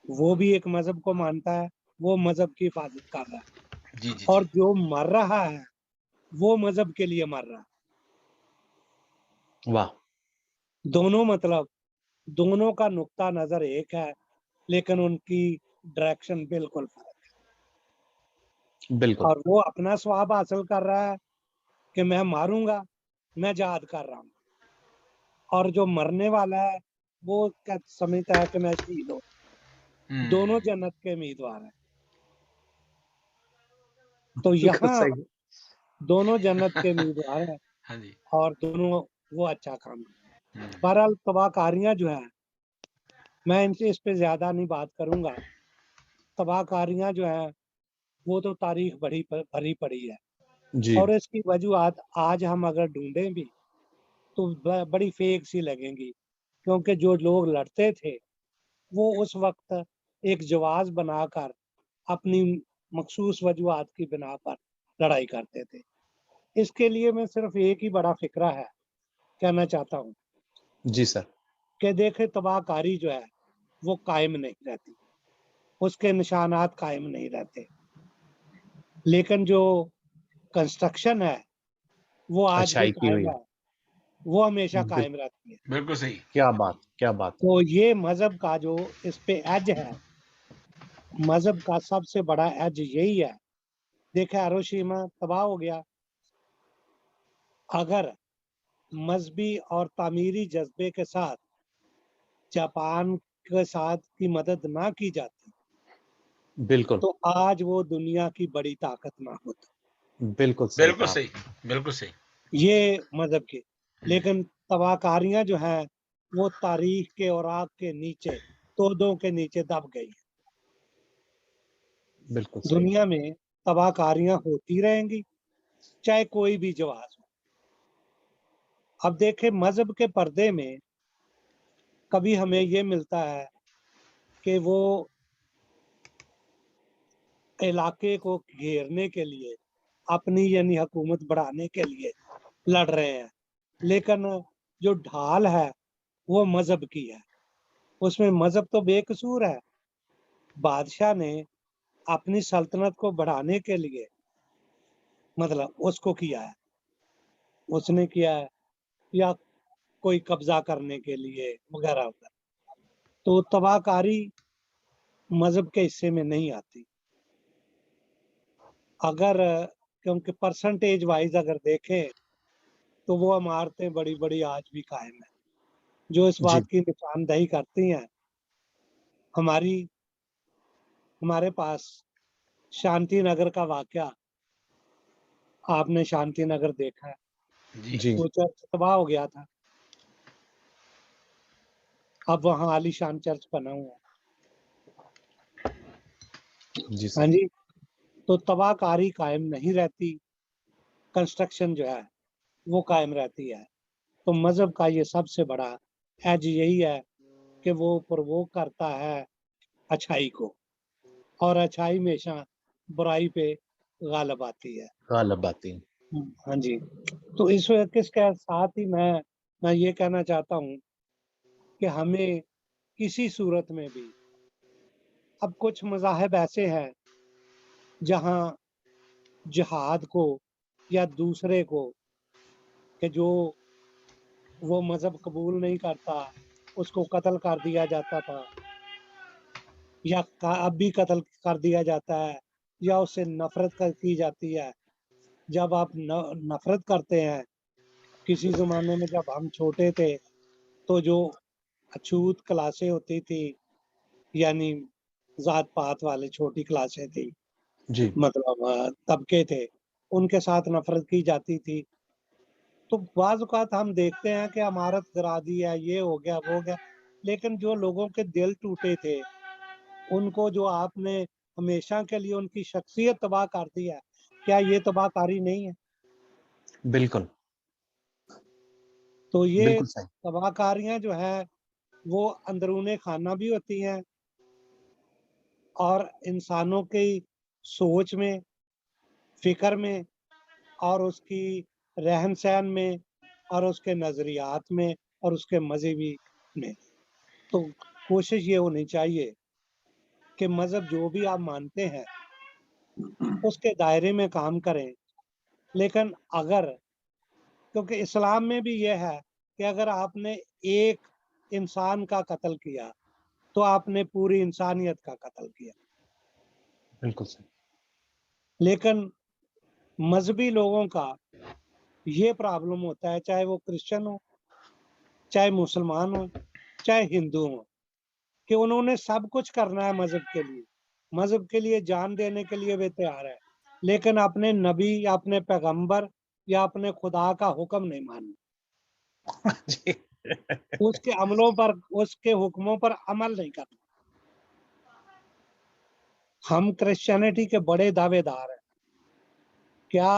وہ بھی ایک مذہب کو مانتا ہے, وہ مذہب کی حفاظت کر رہا ہے, جی جی اور جی جو مر رہا ہے وہ مذہب کے لیے مر رہا ہے. واہ. دونوں کا نقطہ نظر ایک ہے, لیکن ان کی ڈائریکشن بالکل فرق ہے. بالکل. اور وہ اپنا ثواب حاصل کر رہا ہے کہ میں ماروں گا, میں جہاد کر رہا ہوں, اور جو مرنے والا ہے وہ سمجھتا ہے کہ میں شہید ہوں. دونوں جنت کے امیدوار ہیں. تو بالکل یہاں صحیح. دونوں جنت کے امیدوار ہیں, ہاں جی. اور دونوں وہ اچھا کام کریں. بہرحال تباہ کاریاں جو ہیں, میں ان سے اس پہ زیادہ نہیں بات کروں گا. تباہ کاریاں جو ہیں وہ تو تاریخ بھری پڑی ہے, جی. اور اس کی وجوہات آج ہم اگر ڈھونڈیں بھی تو بڑی فیک سی لگیں گی, کیونکہ جو لوگ لڑتے تھے وہ اس وقت ایک جواز بنا کر اپنی مخصوص وجوہات کی بنا پر لڑائی کرتے تھے. اس کے لیے میں صرف ایک ہی بڑا فکرہ ہے کہنا چاہتا ہوں جی سر. کہ دیکھیں تباہ کاری جو ہے وہ قائم نہیں رہتی, اس کے نشانات قائم نہیں رہتے, لیکن جو کنسٹرکشن ہے وہ آج بھی اچھائی کی ہوئی قائم ہے, وہ ہمیشہ ہے. قائم رہتی ہے. بالکل صحیح. کیا بات, کیا بات. تو یہ مذہب کا جو اس پہ ایج ہے, مذہب کا سب سے بڑا ایج یہی ہے. دیکھیں ہیروشیما تباہ ہو گیا, اگر مذہبی اور تعمیری جذبے کے ساتھ جاپان کے ساتھ کی مدد نہ کی جاتی بالکل. تو آج وہ دنیا کی بڑی طاقت نہ ہوتا. بالکل صحیح بالکل کہا. صحیح. بالکل صحیح. یہ مذہب کے, لیکن تباہ کاریاں جو ہیں وہ تاریخ کے اوراق کے نیچے, تودوں کے نیچے دب گئی. بالکل صحیح. دنیا میں تباہ کاریاں ہوتی رہیں گی چاہے کوئی بھی جواز ہو. اب دیکھیں مذہب کے پردے میں کبھی ہمیں یہ ملتا ہے کہ وہ علاقے کو گھیرنے کے لیے, اپنی یعنی حکومت بڑھانے کے لیے لڑ رہے ہیں, لیکن جو ڈھال ہے وہ مذہب کی ہے. اس میں مذہب تو بے قصور ہے. بادشاہ نے اپنی سلطنت کو بڑھانے کے لیے اس کو کیا ہے, اس نے کیا ہے, یا کوئی قبضہ کرنے کے لیے وغیرہ وغیرہ. تو تباہ کاری مذہب کے حصے میں نہیں آتی. اگر کیونکہ پرسنٹیج وائز اگر دیکھیں تو وہ عمارتیں بڑی بڑی آج بھی قائم ہیں, جو اس جی. بات کی نشاندہی کرتی ہیں. ہمارے پاس شانتی نگر کا واقعہ آپ نے شانتی نگر دیکھا ہے، جی جی وہ چرچ تباہ ہو گیا تھا، اب وہاں عالیشان چرچ بنا ہوا ہے۔ جی ہاں سر، جی، تو تباہ کاری قائم نہیں رہتی، کنسٹرکشن جو ہے وہ قائم رہتی ہے۔ تو مذہب کا یہ سب سے بڑا ایج یہی ہے کہ وہ پرووک کرتا ہے اچھائی کو، اور اچھائی ہمیشہ برائی پہ غالب آتی ہے۔ غالب آتی ہیں۔ ہاں جی، تو اس وقت اس کے ساتھ ہی میں یہ کہنا چاہتا ہوں کہ ہمیں کسی صورت میں بھی، اب کچھ مذاہب ایسے ہیں جہاں جہاد کو یا دوسرے کو کہ جو وہ مذہب قبول نہیں کرتا اس کو قتل کر دیا جاتا تھا، یا اب بھی قتل کر دیا جاتا ہے، یا اس سے نفرت کی جاتی ہے۔ جب آپ نفرت کرتے ہیں، کسی زمانے میں جب ہم چھوٹے تھے تو جو اچھوت کلاسیں ہوتی تھی، یعنی ذات پات والے چھوٹی کلاسیں تھی، جی مطلب طبقے تھے، ان کے ساتھ نفرت کی جاتی تھی۔ تو بعض اوقات ہم دیکھتے ہیں کہ عمارت گرا دی ہے، یہ ہو گیا وہ ہو گیا، لیکن جو لوگوں کے دل ٹوٹے تھے، ان کو جو آپ نے ہمیشہ کے لیے ان کی شخصیت تباہ کر دی ہے، کیا یہ تباہ کاری نہیں ہے؟ بالکل تو یہ بالکل صحیح۔ تباہ کاریاں جو ہے وہ اندرون خانہ بھی ہوتی ہیں، اور انسانوں کی سوچ میں، فکر میں، اور اس کی رہن سہن میں، اور اس کے نظریات میں، اور اس کے مذہبی میں۔ تو کوشش یہ ہونی چاہیے کہ مذہب جو بھی آپ مانتے ہیں اس کے دائرے میں کام کریں، لیکن کیونکہ اسلام میں بھی یہ ہے کہ اگر آپ نے ایک انسان کا قتل کیا تو آپ نے پوری انسانیت کا قتل کیا۔ بالکل صحیح۔ لیکن مذہبی لوگوں کا یہ پرابلم ہوتا ہے، چاہے وہ کرسچن ہو، چاہے مسلمان ہو، چاہے ہندو ہو، کہ انہوں نے سب کچھ کرنا ہے مذہب کے لیے جان دینے کے لیے بھی تیار ہے، لیکن اپنے نبی یا اپنے پیغمبر یا اپنے خدا کا حکم نہیں ماننا، جی اس کے عملوں پر، اس کے حکموں پر عمل نہیں کرنا۔ ہم کرسچینٹی کے بڑے دعوے دار ہیں، کیا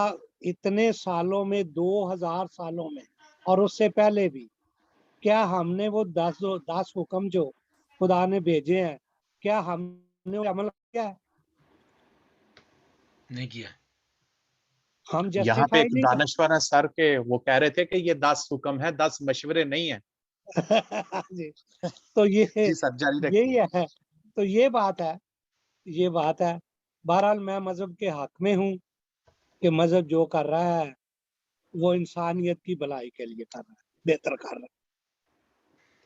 اتنے سالوں میں، 2000 سالوں میں اور اس سے پہلے بھی، کیا ہم نے وہ 10 حکم جو خدا نے بھیجے ہیں، کیا ہم نے عمل کیا ہے؟ نہیں کیا۔ ہم یہاں پہ جسٹیفائی ایک نہیں دانشور ہے سر کے، وہ کہہ رہے تھے کہ یہ 10 حکم ہے، 10 مشورے نہیں ہیں۔ جی، تو جی سر جاری رکھیے۔ یہی ہے، تو یہ بات ہے۔ بہرحال میں مذہب کے حق میں ہوں کہ مذہب جو کر رہا ہے وہ انسانیت کی بھلائی کے لیے کر رہا ہے، بہتر کر رہا ہے۔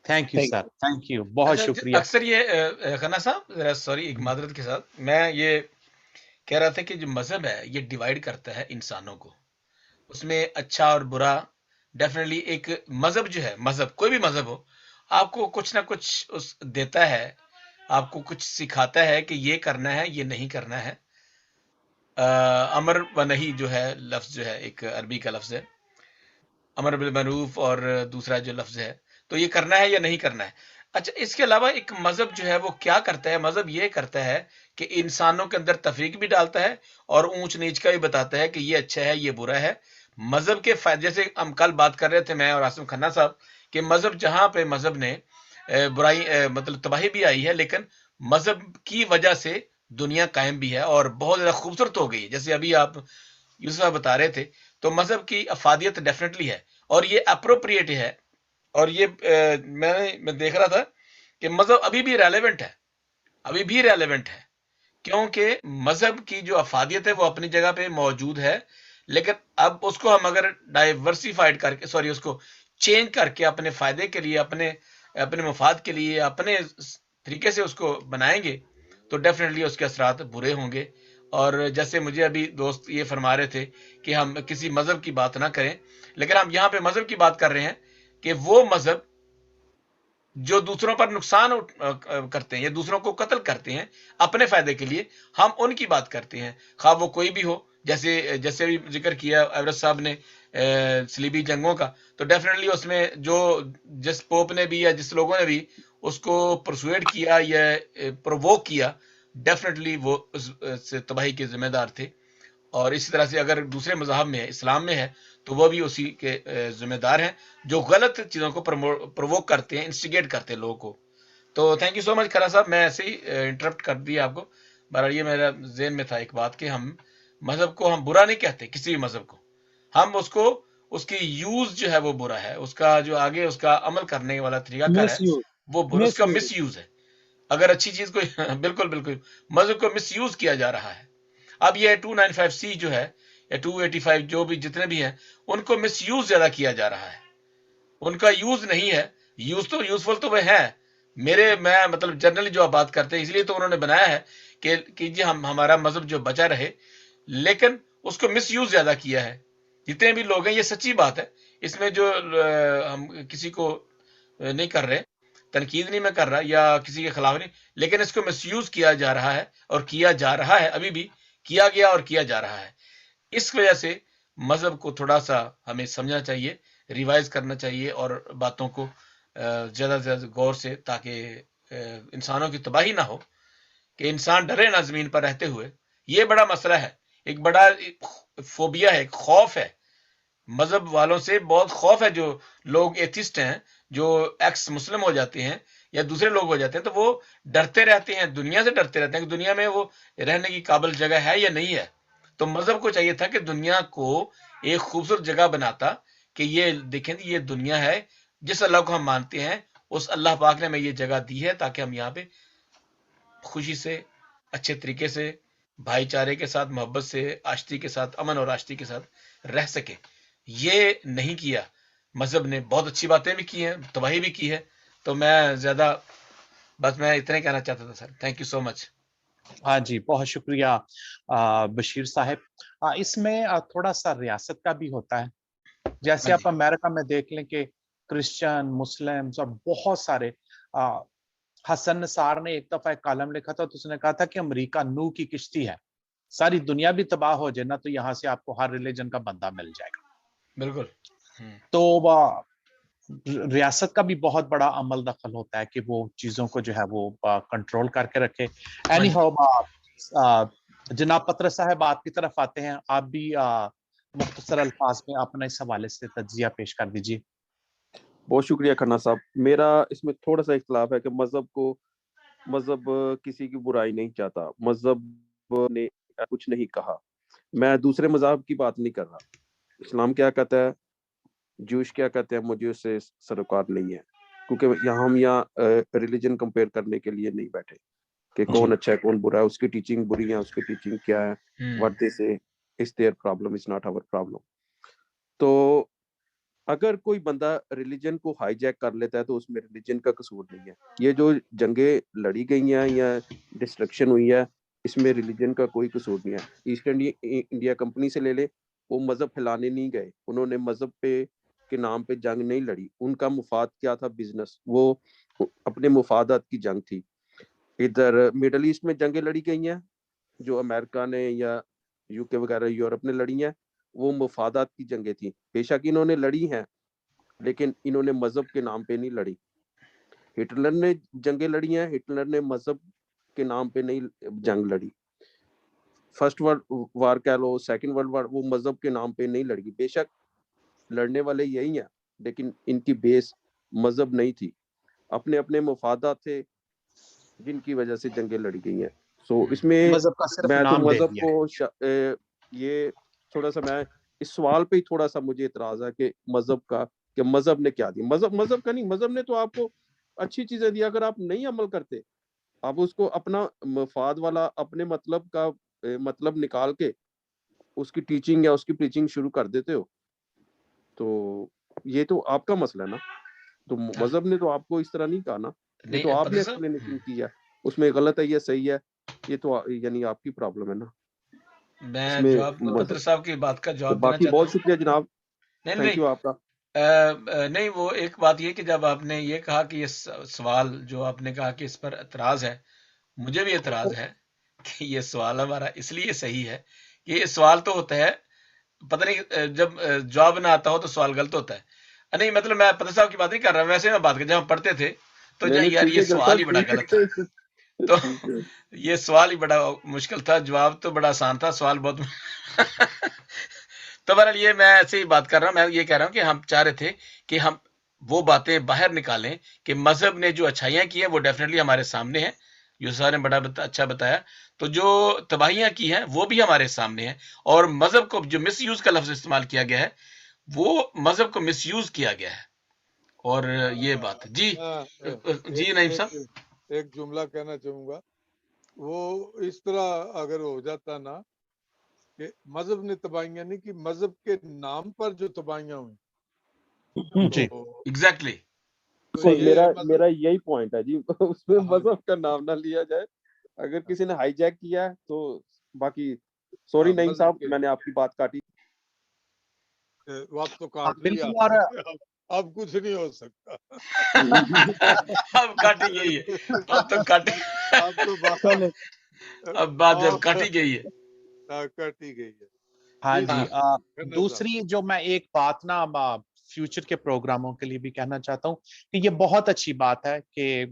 Thank you Thank sir, thank you, بہت اچھا، شکریہ۔ اکثر یہ خانہ صاحب، سوری ایک معذرت کے ساتھ میں یہ کہہ رہا تھا کہ جو مذہب ہے یہ ڈیوائیڈ کرتا ہے انسانوں کو، اس میں اچھا اور برا۔ ڈیفینیٹلی ایک مذہب جو ہے، مذہب کوئی بھی مذہب ہو، آپ کو کچھ نہ کچھ دیتا ہے، آپ کو کچھ سکھاتا ہے کہ یہ کرنا ہے، یہ نہیں کرنا ہے۔ امر و نہیں جو ہے لفظ جو ہے ایک عربی کا لفظ ہے، امر بالمعروف، اور دوسرا جو لفظ ہے تو یہ کرنا ہے یا نہیں کرنا ہے۔ اچھا، اس کے علاوہ ایک مذہب جو ہے وہ کیا کرتا ہے؟ مذہب یہ کرتا ہے کہ انسانوں کے اندر تفریق بھی ڈالتا ہے اور اونچ نیچ کا بھی بتاتا ہے کہ یہ اچھا ہے، یہ برا ہے۔ مذہب کے فائدے، جیسے ہم کل بات کر رہے تھے میں اور عاصم کھنہ صاحب، کہ مذہب جہاں پہ مذہب نے برائی مطلب تباہی بھی آئی ہے، لیکن مذہب کی وجہ سے دنیا قائم بھی ہے اور بہت زیادہ خوبصورت ہو گئی ہے۔ جیسے ابھی آپ یوسف صاحب بتا رہے تھے، تو مذہب کی افادیت ڈیفینیٹلی ہے اور یہ اپروپریٹ ہے، اور یہ میں دیکھ رہا تھا کہ مذہب ابھی بھی ریلیونٹ ہے، کیونکہ مذہب کی جو افادیت ہے وہ اپنی جگہ پہ موجود ہے، لیکن اب اس کو ہم اگر ڈائیورسیفائڈ کر کے، اس کو چینج کر کے اپنے فائدے کے لیے، اپنے مفاد کے لیے، اپنے طریقے سے اس کو بنائیں گے تو ڈیفینیٹلی اس کے اثرات برے ہوں گے۔ اور جیسے مجھے ابھی دوست یہ فرما رہے تھے کہ ہم کسی مذہب کی بات نہ کریں، لیکن ہم یہاں پہ مذہب کی بات کر رہے ہیں کہ وہ مذہب جو دوسروں پر نقصان کرتے ہیں یا دوسروں کو قتل کرتے ہیں اپنے فائدے کے لیے، ہم ان کی بات کرتے ہیں، خواہ وہ کوئی بھی ہو، جیسے جیسے ابھی ذکر کیا ایورس صاحب نے صلیبی جنگوں کا، تو ڈیفینیٹلی اس میں جو جس پوپ نے بھی یا جس لوگوں نے بھی اس کو پرسویڈ کیا یا پرووک کیا، ڈیفینیٹلی وہ اس سے تباہی کے ذمہ دار تھے. اور اسی طرح سے اگر دوسرے مذاہب میں ہے، اسلام میں ہے، تو وہ بھی اسی کے ذمہ دار ہیں جو غلط چیزوں کو پرووک کرتے ہیں، انسٹیگیٹ کرتے ہیں لوگوں کو. تو تھینک یو سو مچ کھرا صاحب، میں ایسے ہی انٹرپٹ کر دیا آپ کو. بہرحال یہ میرا ذہن میں تھا ایک بات کہ ہم مذہب کو ہم برا نہیں کہتے، کسی بھی مذہب کو، ہم اس کو اس کی یوز جو ہے وہ برا ہے، اس کا جو آگے اس کا عمل کرنے والا طریقہ کار ہے مس یوز وہ برا، اس کا مس مس یوز ہے. اگر اچھی چیز کو بالکل بالکل مذہب کو مس یوز کیا جا رہا ہے. اب یہ 295C جو ہے یا 285 جو بھی جتنے بھی ہیں ان کو مس یوز زیادہ کیا جا رہا ہے، ان کا یوز نہیں ہے. یوز تو یوزفل تو وہ ہے. میں مطلب جنرلی جو آپ بات کرتے ہیں، اس لیے تو انہوں نے بنایا ہے کہ جی ہمارا مذہب جو بچا رہے، لیکن اس کو مس یوز زیادہ کیا ہے. جتنے بھی لوگ ہیں، یہ سچی بات ہے، اس میں جو ہم کسی کو نہیں کر رہے، تنقید نہیں میں کر رہا یا کسی کے خلاف نہیں، لیکن اس کو مس یوز کیا جا رہا ہے اور کیا جا رہا ہے، ابھی بھی کیا گیا اور کیا جا رہا ہے. اس وجہ سے مذہب کو تھوڑا سا ہمیں سمجھنا چاہیے، ریوائز کرنا چاہیے اور باتوں کو زیادہ سے زیادہ غور سے، تاکہ انسانوں کی تباہی نہ ہو، کہ انسان ڈرے نہ زمین پر رہتے ہوئے. یہ بڑا مسئلہ ہے، ایک بڑا فوبیا ہے، ایک خوف ہے. مذہب والوں سے بہت خوف ہے. جو لوگ ایتھسٹ ہیں، جو ایکس مسلم ہو جاتے ہیں یا دوسرے لوگ ہو جاتے ہیں، تو وہ ڈرتے رہتے ہیں، دنیا سے ڈرتے رہتے ہیں کہ دنیا میں وہ رہنے کی قابل جگہ ہے یا نہیں ہے. تو مذہب کو چاہیے تھا کہ دنیا کو ایک خوبصورت جگہ بناتا، کہ یہ دیکھیں یہ دنیا ہے، جس اللہ کو ہم مانتے ہیں اس اللہ پاک نے ہمیں یہ جگہ دی ہے، تاکہ ہم یہاں پہ خوشی سے، اچھے طریقے سے، بھائی چارے کے ساتھ، محبت سے، آشتی کے ساتھ، امن اور آشتی کے ساتھ رہ سکے. یہ نہیں کیا. مذہب نے بہت اچھی باتیں بھی کی ہیں، تباہی بھی کی ہے. تو میں زیادہ بس میں اتنا ہی کہنا چاہتا تھا سر. تھینک یو سو مچ. ہاں جی، بہت شکریہ بشیر صاحب. اس میں تھوڑا سا ریاست کا بھی ہوتا ہے. جیسے آپ امریکہ میں دیکھ لیں کہ کرسچن، مسلم اور بہت سارے، حسن نثار نے ایک دفعہ ایک کالم لکھا تھا، تو اس نے کہا تھا کہ امریکہ نوح کی کشتی ہے، ساری دنیا بھی تباہ ہو جائے نا تو یہاں سے آپ کو ہر ریلیجن کا بندہ مل جائے گا. بالکل. تو ریاست کا بھی بہت بڑا عمل دخل ہوتا ہے کہ وہ چیزوں کو جو ہے وہ کنٹرول کر کے رکھے. اینی ہاؤ، جناب پطرس صاحب آپ کی طرف آتے ہیں، آپ بھی مختصر الفاظ میں اپنا اس حوالے سے تجزیہ پیش کر دیجیے. بہت شکریہ کھنہ صاحب. میرا اس میں تھوڑا سا اختلاف ہے کہ مذہب کسی کی برائی نہیں چاہتا، مذہب نے کچھ نہیں کہا. میں دوسرے مذہب کی بات نہیں کر رہا. اسلام کیا کہتا ہے، جوش کیا کہتے ہیں، مجھے اس سے سروکار نہیں ہے، کیونکہ ہم یہاں ریلیجن کمپیئر کرنے کے لیے نہیں بیٹھے کہ کون اچھا ہے کون برا ہے. اس کی ٹیچنگ بری ہے، اس کی ٹیچنگ کیا ہے، what they say is their problem, is not our problem. تو اگر کوئی بندہ ریلیجن کو ہائی جیک کر لیتا ہے تو اس میں ریلیجن کا قصور نہیں ہے. یہ جو جنگیں لڑی گئی ہیں یا ڈسٹرکشن ہوئی ہے، اس میں ریلیجن کا کوئی قصور نہیں ہے. ایسٹ انڈیا کمپنی سے لے لے، وہ مذہب پھیلانے نہیں گئے، انہوں نے مذہب کے نام پہ جنگ نہیں لڑی. ان کا مفاد کیا تھا؟ بزنس. وہ اپنے مفادات کی جنگ تھی. ادھر مڈل ایسٹ میں جنگیں لڑی گئی ہیں جو امریکہ نے یا یو کے وغیرہ یورپ نے لڑی ہیں، وہ مفادات کی جنگیں تھیں. بے شک انہوں نے لڑی ہیں، لیکن انہوں نے مذہب کے نام پہ نہیں لڑی. ہٹلر نے جنگیں لڑی ہیں، ہٹلر نے مذہب کے نام پہ نہیں جنگ لڑی. فرسٹ ورلڈ وار کہہ لو، سیکنڈ ورلڈ وار، وہ مذہب کے نام پہ نہیں لڑی. بے شک لڑنے والے یہی ہیں، لیکن ان کی بیس مذہب نہیں تھی، اپنے اپنے مفادات تھے جن کی وجہ سے جنگیں لڑی گئی ہیں. سو اس میں مذہب کا صرف میں تو نام دے مذہب دیا کو یہ تھوڑا سا، میں اس سوال پہ ہی تھوڑا سا مجھے اعتراض ہے کہ مذہب نے کیا دیا. مذہب کا نہیں، مذہب نے تو آپ کو اچھی چیزیں دی. اگر آپ نہیں عمل کرتے، آپ اس کو اپنا مفاد والا، اپنے مطلب کا مطلب نکال کے اس کی ٹیچنگ یا اس کی پریچنگ شروع کر دیتے ہو، تو یہ تو آپ کا مسئلہ ہے نا. تو مذہب نے تو آپ کو اس طرح نہیں کہا نا، یہ تو آپ نے ایکسپلینیشن کی ہے. اس میں غلط ہے یا صحیح ہے، یہ تو یعنی آپ کی پرابلم ہے نا. میں جواب پتر صاحب کی بات کا جواب دینا باقی چاہتا بہت شکریہ جناب. تھینک یو آپ کا. نہیں، وہ ایک بات یہ کہ جب آپ نے یہ کہا کہ یہ سوال جو آپ نے کہا کہ اس پر اعتراض ہے، مجھے بھی اعتراض ہے کہ یہ سوال ہمارا اس لیے صحیح ہے یہ سوال تو ہوتا ہے، پتہ نہیں جب جواب نہ آتا ہو تو سوال غلط ہوتا ہے. نہیں مطلب میں پتہ صاحب کی بات نہیں کر رہا، ویسے میں بات کر جب ہم پڑھتے تھے تو نہیں یار ٹھیک یہ ہے جب سوال ہی بڑا ٹھیک غلط تھا. ہے. تو ٹھیک ہے. یہ سوال ہی بڑا مشکل تھا، جواب تو بڑا آسان تھا، سوال بہت تو بہرحال یہ میں ایسے ہی بات کر رہا ہوں. میں یہ کہہ رہا ہوں کہ ہم چاہ رہے تھے کہ ہم وہ باتیں باہر نکالیں کہ مذہب نے جو اچھائیاں کی ہیں وہ ڈیفینیٹلی ہمارے سامنے ہیں، یوسف صاحب نے بڑا اچھا بتایا. تو جو تباہیاں کی ہیں وہ بھی ہمارے سامنے ہیں، اور مذہب کو جو مس یوز کا لفظ استعمال کیا گیا ہے وہ مذہب کو مس یوز کیا گیا ہے. اور یہ بات جی جی نعیم صاحب ایک جملہ کہنا چاہوں گا، وہ اس طرح اگر ہو جاتا نا کہ مذہب نے تباہیاں نہیں کی، مذہب کے نام پر جو تباہیاں ہوئی جی تو ایگزیکٹلی بالکل یہ میرا مذہب میرا یہی پوائنٹ ہے جی. اس میں ہاں مذہب کا نام نہ لیا جائے. اگر کسی نے ہائی جیک کیا ہے تو باقی سوری نعیم مذہب صاحب کے میں نے آپ کی بات کاٹی. وقت تو ہاں کاٹ لیا بالکل. اور اب کچھ نہیں ہو سکتا. اب کاٹی گئی ہے، اب تو کاٹی، اب تو بات چلے اب بات جب کاٹی گئی ہے. کٹی گئی ہے. ہاں جی جی، جی کھنہ صاحب. دوسری جو میں ایک بات نا فیوچر کے پروگراموں کے لیے بھی کہنا چاہتا ہوں کہ یہ بہت اچھی بات ہے کہ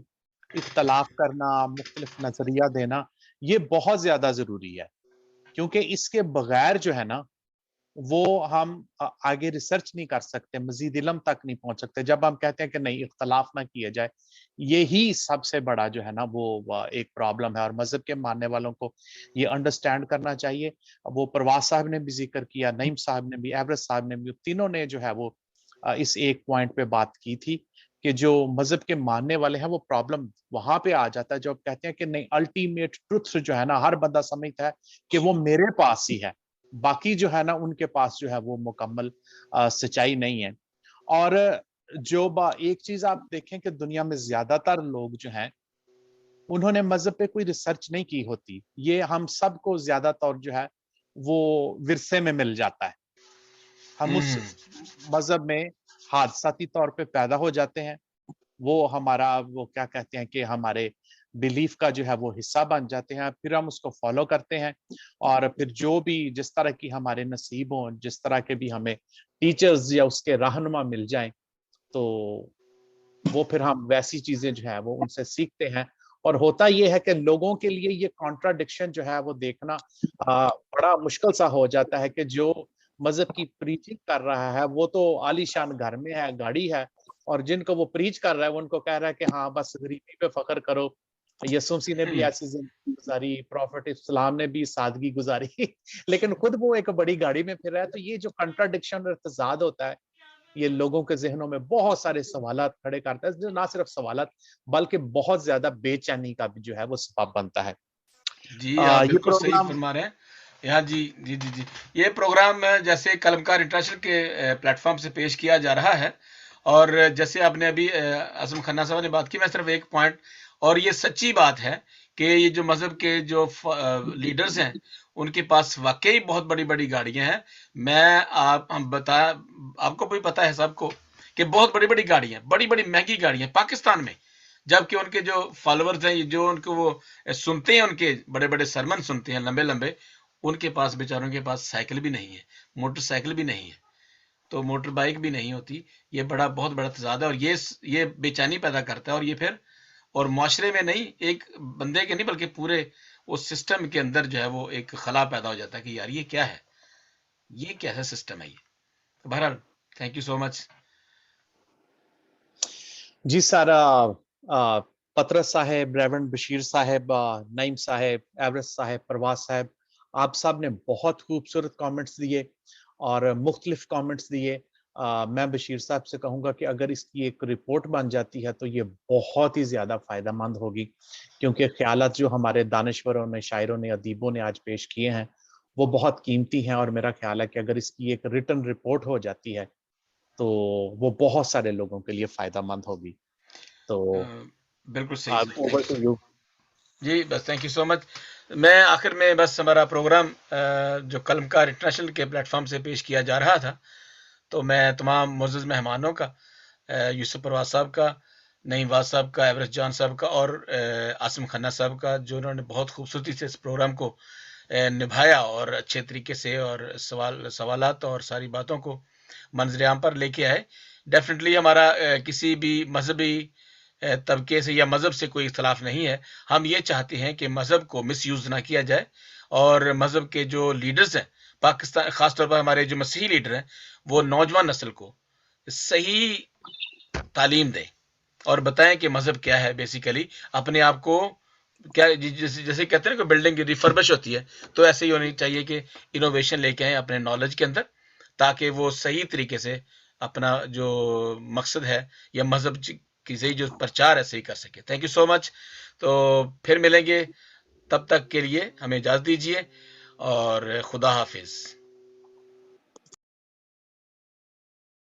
اختلاف کرنا، مختلف نظریہ دینا، یہ بہت زیادہ ضروری ہے، کیونکہ اس کے بغیر جو ہے نا وہ ہم آگے ریسرچ نہیں کر سکتے، مزید علم تک نہیں پہنچ سکتے. جب ہم کہتے ہیں کہ نہیں اختلاف نہ کیا جائے، یہی سب سے بڑا جو ہے نا وہ ایک پرابلم ہے، اور مذہب کے ماننے والوں کو یہ انڈرسٹینڈ کرنا چاہیے. وہ پرواز صاحب نے بھی ذکر کیا، نعیم صاحب نے بھی، ایورز صاحب نے بھی، تینوں نے جو ہے وہ اس ایک پوائنٹ پہ بات کی تھی کہ جو مذہب کے ماننے والے ہیں وہ پرابلم وہاں پہ آ جاتا ہے جب کہتے ہیں کہ نہیں الٹیمیٹ ٹروتھ جو ہے نا ہر بندہ سمجھتا ہے کہ وہ میرے پاس ہی ہے، باقی جو ہے نا ان کے پاس جو ہے وہ مکمل سچائی نہیں ہے. اور جو ایک چیز آپ دیکھیں کہ دنیا میں زیادہ تر لوگ جو ہیں انہوں نے مذہب پہ کوئی ریسرچ نہیں کی ہوتی. یہ ہم سب کو زیادہ طور جو ہے وہ ورثے میں مل جاتا ہے. ہم اس مذہب میں حادثاتی طور پہ پیدا ہو جاتے ہیں، وہ ہمارا وہ کیا کہتے ہیں کہ ہمارے بلیف کا جو ہے وہ حصہ بن جاتے ہیں، پھر ہم اس کو فالو کرتے ہیں، اور پھر جو بھی جس طرح کی ہمارے نصیب ہوں، جس طرح کے بھی ہمیں ٹیچرز یا اس کے رہنما مل جائیں تو وہ پھر ہم ویسی چیزیں جو ہے وہ ان سے سیکھتے ہیں. اور ہوتا یہ ہے کہ لوگوں کے لیے یہ کانٹراڈکشن جو ہے وہ دیکھنا بڑا مشکل سا ہو جاتا ہے کہ جو مذہب کی پریچنگ کر رہا ہے وہ تو عالی شان گھر میں ہے، گاڑی ہے، اور جن کو وہ پریچ کر رہا ہے وہ ان کو کہہ رہا ہے کہ ہاں بس غریبی پہ فخر کرو. یسوع مسیح نے بھی ایسی زندگی گزاری، پروفٹ اسلام نے بھی سادگی گزاری لیکن خود وہ ایک بڑی گاڑی میں پھر رہا ہے. تو یہ جو کنٹراڈکشن اور تضاد ہوتا ہے یہ لوگوں کے ذہنوں میں بہت سارے سوالات کھڑے کرتا ہے، جو نہ صرف سوالات بلکہ بہت زیادہ بے چینی کا بھی جو ہے وہ سبب بنتا ہے. جی آپ یہ بالکل صحیح پروگرام فرما رہے ہیں. ہاں جی جی جی جی یہ پروگرام جیسے قلمکار انٹرنیشنل کے پلیٹ فارم سے پیش کیا جا رہا ہے، اور جیسے آپ نے ابھی اعظم کھنہ صاحب نے بات کی، میں صرف ایک پوائنٹ، اور یہ سچی بات ہے کہ یہ جو مذہب کے جو لیڈرز ہیں ان کے پاس واقعی بہت بڑی بڑی گاڑیاں ہیں. میں آپ کو بھی پتا ہے سب کو کہ بہت بڑی بڑی گاڑیاں، بڑی بڑی مہنگی گاڑیاں پاکستان میں، جبکہ ان کے جو فالوورز ہیں، جو ان کو وہ سنتے ہیں، ان کے بڑے بڑے سرمن سنتے ہیں لمبے لمبے، ان کے پاس بیچاروں کے پاس سائیکل بھی نہیں ہے، موٹر سائیکل بھی نہیں ہے، تو موٹر بائک بھی نہیں ہوتی. یہ بہت بڑا تضاد ہے، اور یہ بے چینی پیدا کرتا ہے. اور یہ پھر اور معاشرے میں نہیں، ایک بندے کے نہیں بلکہ پورے اس سسٹم کے اندر جو ہے وہ ایک خلا پیدا ہو جاتا ہے کہ یار یہ کیا ہے، یہ کیسا سسٹم ہے یہ. بہرحال تھینک یو سو مچ. جی سر، پطرس صاحب، ریورنڈ بشیر صاحب، نعیم صاحب، ایورس صاحب، پرواز صاحب، آپ سب نے بہت خوبصورت کامنٹس دیے اور مختلف کامنٹس دیے. میں بشیر صاحب سے کہوں گا کہ اگر اس کی ایک رپورٹ بن جاتی ہے تو یہ بہت ہی زیادہ فائدہ مند ہوگی، کیونکہ خیالات جو ہمارے دانشوروں نے، شاعروں نے، ادیبوں نے آج پیش کیے ہیں وہ بہت قیمتی ہیں، اور میرا خیال ہے کہ اگر اس کی ایک ریٹن رپورٹ ہو جاتی ہے تو وہ بہت سارے لوگوں کے لیے فائدہ مند ہوگی. تو بالکل صحیح اوور ٹو یو. جی بس تھینک یو سو مچ. میں آخر میں بس ہمارا پروگرام جو قلمکار انٹرنیشنل کے پلیٹ فارم سے پیش کیا جا رہا تھا، تو میں تمام معزز مہمانوں کا، یوسف پرواز صاحب کا، نعیم واز صاحب کا، ایورس جان صاحب کا، اور عاصم کھنہ صاحب کا، جو انہوں نے بہت خوبصورتی سے اس پروگرام کو نبھایا اور اچھے طریقے سے اور سوالات اور ساری باتوں کو منظر عام پر لے کے آئے. ڈیفینیٹلی ہمارا کسی بھی مذہبی طبقے سے یا مذہب سے کوئی اختلاف نہیں ہے. ہم یہ چاہتے ہیں کہ مذہب کو مس یوز نہ کیا جائے اور مذہب کے جو لیڈرز ہیں پاکستان، خاص طور پر ہمارے جو مسیحی لیڈر ہیں، وہ نوجوان نسل کو صحیح تعلیم دیں اور بتائیں کہ مذہب کیا ہے. بیسیکلی اپنے آپ کو کیا جیسے کہتے ہیں کہ بلڈنگ ریفربش ہوتی ہے، تو ایسے ہی ہونی چاہیے کہ انوویشن لے کے آئیں اپنے نالج کے اندر، تاکہ وہ صحیح طریقے سے اپنا جو مقصد ہے یا مذہب کی صحیح جو پرچار ہے صحیح کر سکے. تھینک یو سو مچ. تو پھر ملیں گے، تب تک کے لیے ہمیں اجازت دیجیے اور خدا حافظ.